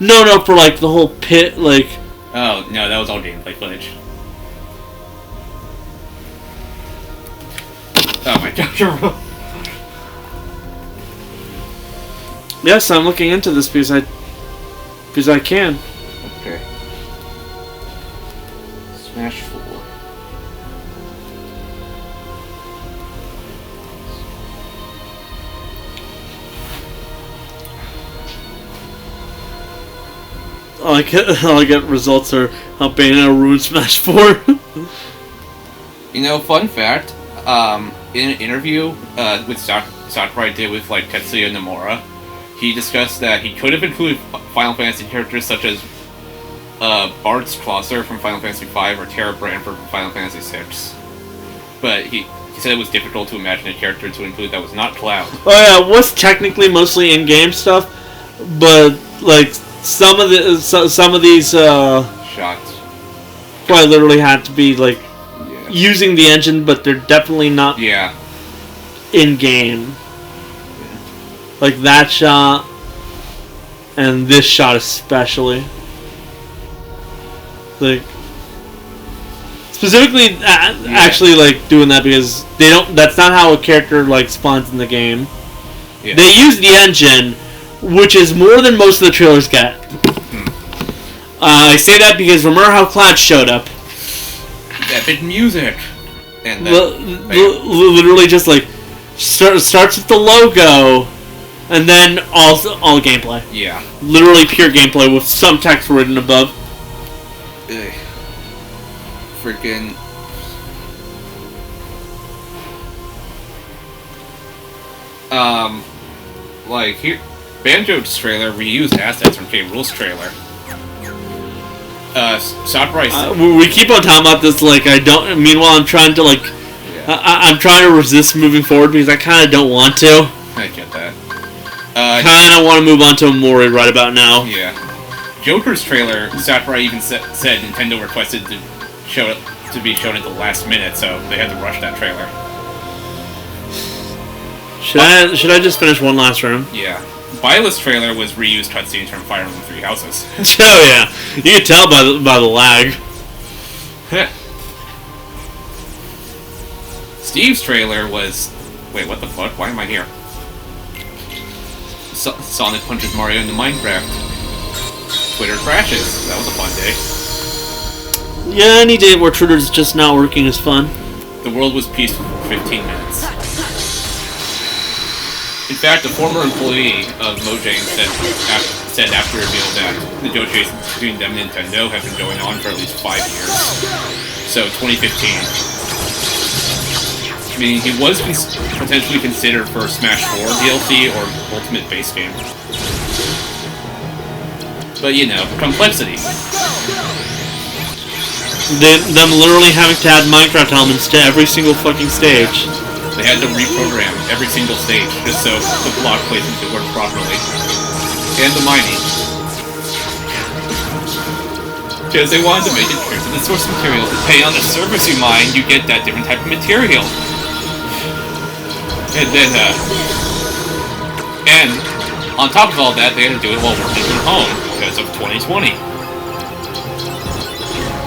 No, for like the whole pit, like Oh, no, that was all gameplay footage. Oh my god. Yes, I'm looking into this because I can. Okay. Smash 4. All I get results are how Bayonetta ruined Smash 4. You know, fun fact, in an interview with Sakurai did with like Tetsuya Nomura, he discussed that he could have included Final Fantasy characters such as Bart's Closer from Final Fantasy V or Terra Branford from Final Fantasy VI. But he said it was difficult to imagine a character to include that was not Cloud. Oh yeah, it was technically mostly in-game stuff, but like some of these shots probably literally had to be like using the engine, but they're definitely not in-game. Like that shot and this shot especially. Like specifically actually like doing that because they don't, that's not how a character like spawns in the game. Yeah. They use the engine, which is more than most of the trailers get. I say that because remember how Cloud showed up? Epic music. And literally just like starts with the logo and then all gameplay. Yeah. Literally pure gameplay with some text written above. Freaking like here Banjo's trailer reused assets from K. Rool's trailer. Sakurai we keep on talking about this like I don't. Meanwhile, I'm trying to like, I'm trying to resist moving forward because I kind of don't want to. I get that. Kind of want to move on to Amori right about now. Yeah. Joker's trailer, Sakurai even said Nintendo requested to be shown at the last minute, so they had to rush that trailer. Should I just finish one last room? Yeah. Byleth's trailer was reused cutscenes from Fire Emblem 3 Houses. Oh yeah, you can tell by the lag. Steve's trailer was... Wait, what the fuck? Why am I here? Sonic punches Mario into Minecraft. Twitter crashes. That was a fun day. Yeah, any day where Twitter's just not working is fun. The world was peaceful for 15 minutes. In fact, a former employee of Mojang said after revealed that negotiations between them and Nintendo have been going on for at least 5 years. So, 2015. I mean, he was potentially considered for Smash 4 DLC or Ultimate Base Game. But, you know, complexity. Them literally having to add Minecraft elements to every single fucking stage. They had to reprogram every single stage just so the block placement could work properly. And the mining. Because they wanted to make it clear to the source material that, hey, on the surface you mine, you get that different type of material. And then, and on top of all that, they had to do it while working from home because of 2020.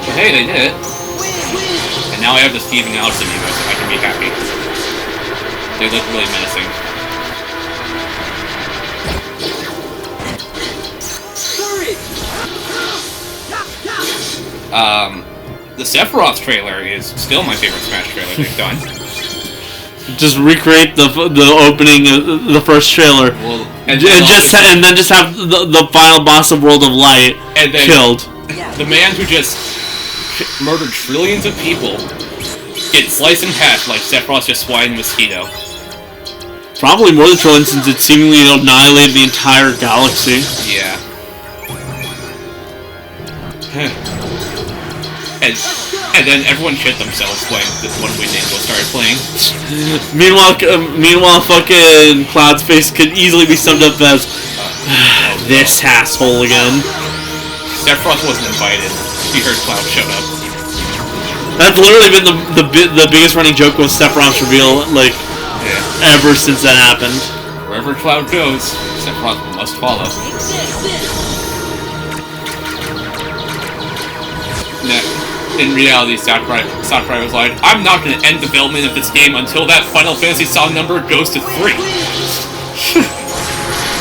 But hey, they did it. And now I have the Steve and Alex amiibos, so I can be happy. They look really menacing. The Sephiroth trailer is still my favorite Smash trailer they've done. Just recreate the opening of the first trailer, well, and then just have the final boss of World of Light and then killed. The man who just murdered trillions of people gets sliced in half like Sephiroth just swatted a mosquito. Probably more than trillions since it seemingly annihilated the entire galaxy. Yeah. And then everyone shit themselves when this One Way Ninja started playing. Meanwhile, fucking Cloud's face could easily be summed up as this asshole again. Sephiroth wasn't invited. He heard Cloud showed up. That's literally been the biggest running joke with Sephiroth's reveal, like, ever since that happened. Wherever Cloud goes, Sephiroth must follow. In reality, Sakurai was like, I'm not going to end development of this game until that Final Fantasy song number goes to 3.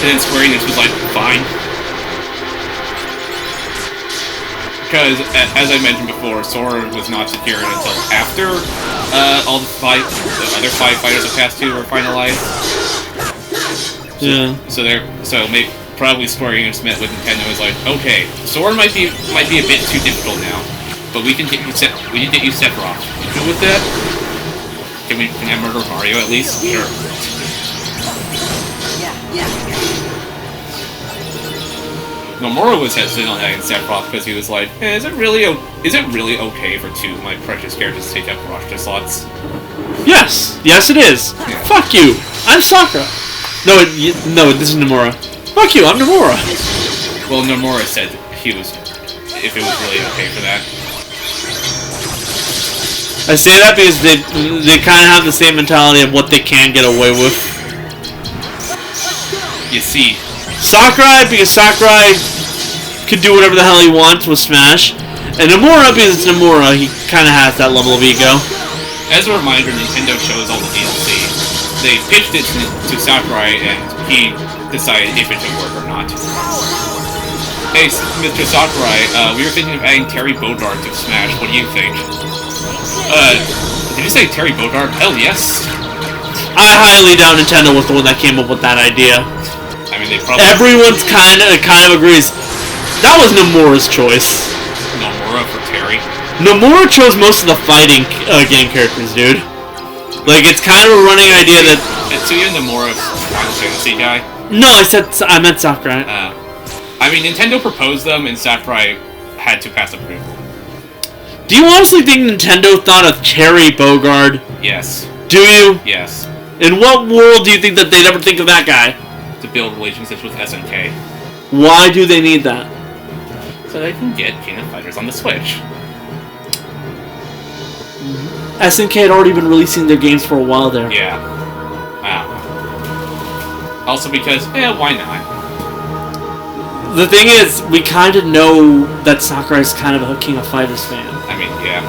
And then Square Enix was like, fine. Because, as I mentioned before, Sora was not secured until after all the other 5 fighters of Past 2 were finalized. Yeah. So probably Square Enix met with Nintendo and was like, okay, Sora might be a bit too difficult now, but we can get you Sephiroth. You good with that? Can I murder Mario at least? Sure. Nomura was hesitant on adding Sephiroth because he was like, is it really okay for 2 of my precious characters to take up roster slots? Yes, it is. Yeah. Fuck you. I'm Sakura. No, this is Nomura. Fuck you. I'm Nomura. Well, Nomura said if it was really okay for that. I say that because they kind of have the same mentality of what they can get away with. You see, Sakurai, because Sakurai could do whatever the hell he wants with Smash, and Nomura, because it's Nomura, he kind of has that level of ego. as a reminder, Nintendo chose all the DLC. They pitched it to Sakurai, and he decided if it should work or not. Hey, Mr. Sakurai, we were thinking of adding Terry Bogard to Smash. What do you think? Did you say Terry Bogard? Hell yes. I highly doubt Nintendo was the one that came up with that idea. I mean, they probably... Everyone's kind of agrees. That was Nomura's choice. Nomura for Terry? Nomura chose most of the fighting game characters, dude. Like, it's kind of a running idea that... Tetsuya Nomura, Final Fantasy guy? No, I meant Sakurai. I mean, Nintendo proposed them, and Sakurai had to pass approval. Do you honestly think Nintendo thought of Terry Bogard? Yes. Do you? Yes. In what world do you think that they'd ever think of that guy? To build relationships with SNK. Why do they need that? So they can get King of Fighters on the Switch. SNK had already been releasing their games for a while there. Yeah. Wow. Also because, why not? The thing is, we kind of know that Sakurai's kind of a King of Fighters fan. I mean, yeah.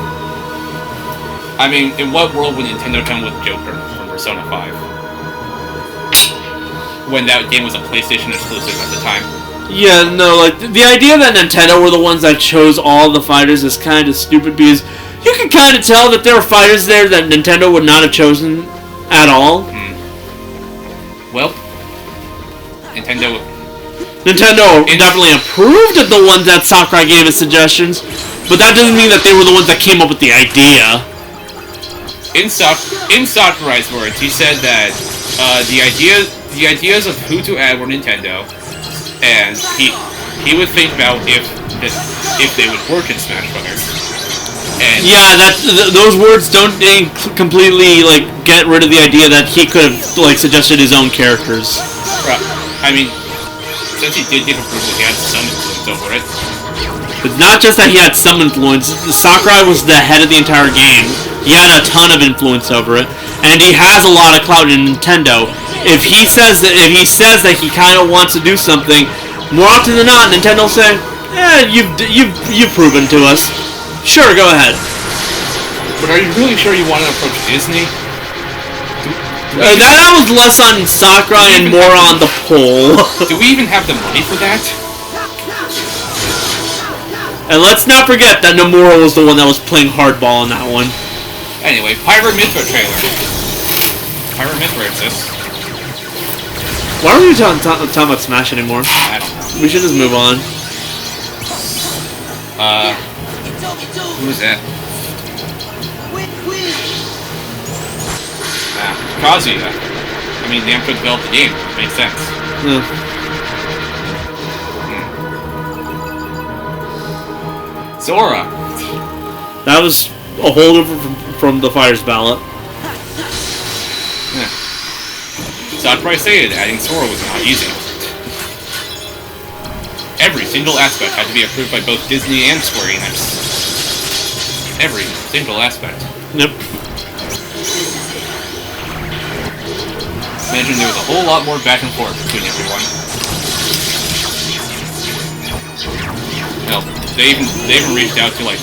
I mean, in what world would Nintendo come with Joker from Persona 5? When that game was a PlayStation exclusive at the time. Yeah, no, like, the idea that Nintendo were the ones that chose all the fighters is kind of stupid because you can kind of tell that there were fighters there that Nintendo would not have chosen at all. Well, Nintendo definitely approved of the ones that Sakurai gave as suggestions, but that doesn't mean that they were the ones that came up with the idea. In Sakurai's words, he said that the ideas of who to add were Nintendo, and he would think about if they would work in Smash Brothers. And yeah, those words don't completely like get rid of the idea that he could have like suggested his own characters. I mean, since he did give approval, he had some influence over it. It's not just that he had some influence. Sakurai was the head of the entire game. He had a ton of influence over it, and he has a lot of clout in Nintendo. If he says that he kind of wants to do something, more often than not, Nintendo will say, you've proven to us. Sure, go ahead. But are you really sure you want to approach Disney? That was less on Sakurai and more on the poll. Do we even have the money for that? And let's not forget that Nomura was the one that was playing hardball in that one. Anyway, Pyra Mithra trailer. Pyra Mithra exists. Why are we talking about Smash anymore? I don't know. We should just move on. Who is that? Kazuya. I mean, Namco developed the game. Makes sense. Sora. That was a holdover from the Fighters ballot. Sakurai stated adding Sora was not easy. Every single aspect had to be approved by both Disney and Square Enix. Every single aspect. Yep. Imagine there was a whole lot more back and forth between everyone. Hell, they even reached out to like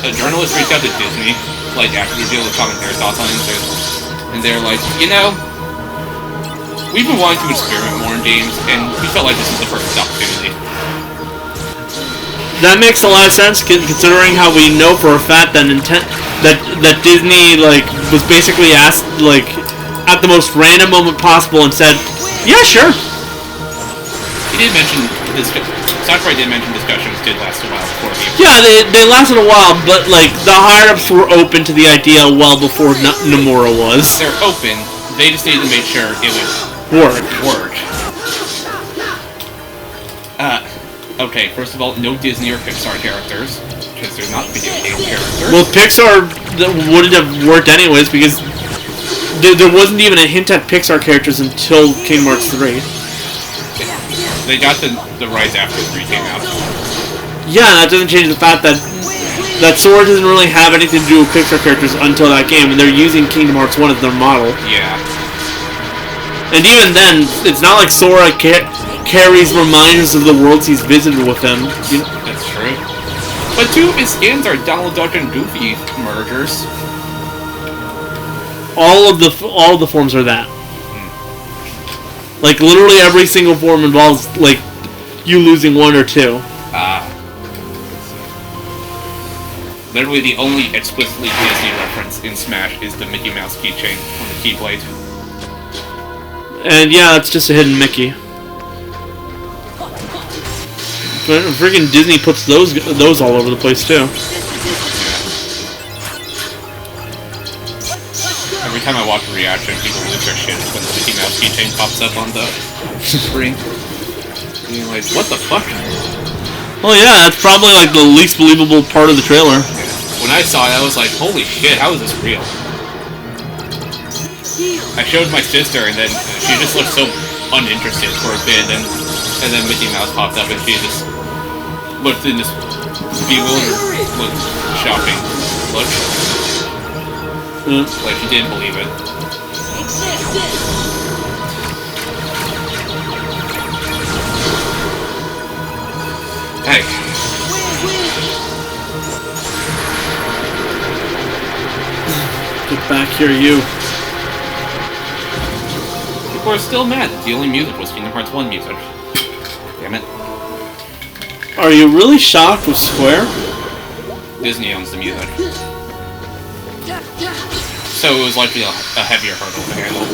a journalist reached out to Disney, like, after the deal with Tom and their thoughts on it, and they're like, you know, we've been wanting to experiment more in games, and we felt like this was the perfect opportunity. That makes a lot of sense, considering how we know for a fact that that Disney like was basically asked like at the most random moment possible and said, "Yeah, sure." He did mention this. Sakurai did mention discussions did last a while before the. Yeah, they lasted a while, but like the higher ups were open to the idea well before Nomura was. They're open. They just needed to make sure it would work. Okay, first of all, no Disney or Pixar characters, because they're not video game characters. Well, Pixar wouldn't have worked anyways, because there wasn't even a hint at Pixar characters until Kingdom Hearts 3. They got the rights after 3 came out. Yeah, that doesn't change the fact that Sora doesn't really have anything to do with Pixar characters until that game, and they're using Kingdom Hearts 1 as their model. Yeah. And even then, it's not like Sora carries reminders of the worlds he's visited with him. You know? That's true. But 2 of his skins are Donald Duck and Goofy mergers. All of the forms are that. Like literally every single form involves like you losing 1 or 2. Literally the only explicitly Disney reference in Smash is the Mickey Mouse keychain on the Keyblade. And yeah, it's just a hidden Mickey. But freaking Disney puts those all over the place too. Every time I watch a reaction, people lose their shit when the Mickey Mouse keychain pops up on the screen. Being like, what the fuck? Well, yeah, that's probably like the least believable part of the trailer. Yeah. When I saw it, I was like, holy shit, how is this real? I showed my sister, and then she just looked so uninterested for a bit, and then Mickey Mouse popped up, and she just looked in this bewildered look, shocking look. Like she didn't believe it. Hey. Get back here, you. People are still mad. The only music was Kingdom Hearts 1 music. Damn it. Are you really shocked with Square? Disney owns the music. So it was likely a heavier hurdle to handle.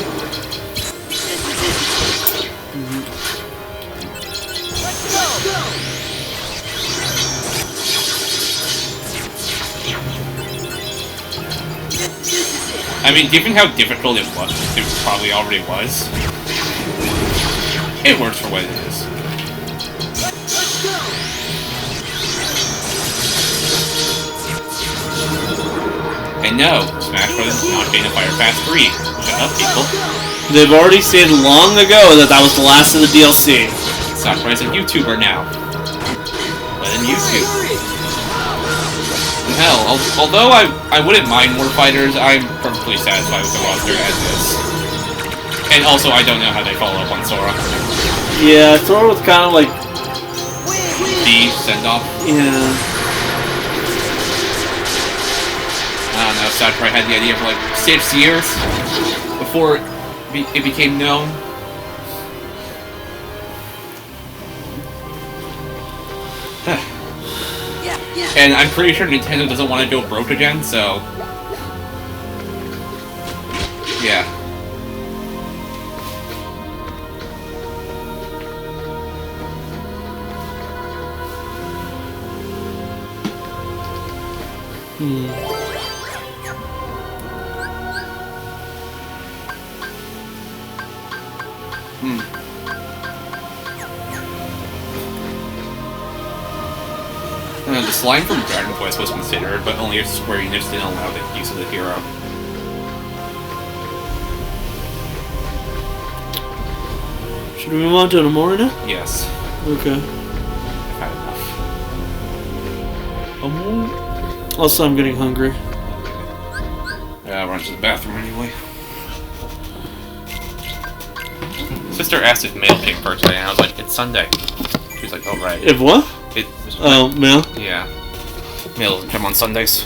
I mean, given how difficult it probably already was, it works for what it is. And no, Smash Bros. Is not Dana Fire Fast 3. Shut up, people. They've already said long ago that was the last of the DLC. Sakurai's a YouTuber now. Let him YouTube. Hell, although I wouldn't mind more fighters, I'm perfectly satisfied with the roster as is. And also, I don't know how they follow up on Sora. Yeah, Sora was kind of like... the send-off. Yeah. I don't know, Sakurai had the idea for like 6 years before it became known. And I'm pretty sure Nintendo doesn't want to go broke again, so... yeah. The slime from Dragon Quest was considered, but only if Square Enix didn't allow the use of the hero. Should we move on to Nomura now? Yes. Okay. I've had enough. Also, I'm getting hungry. Yeah, I'll run to the bathroom anyway. Sister asked if mail came for today, and I was like, it's Sunday. She's like, oh, right. If what? It, oh, mail? Yeah. Meals and come on Sundays.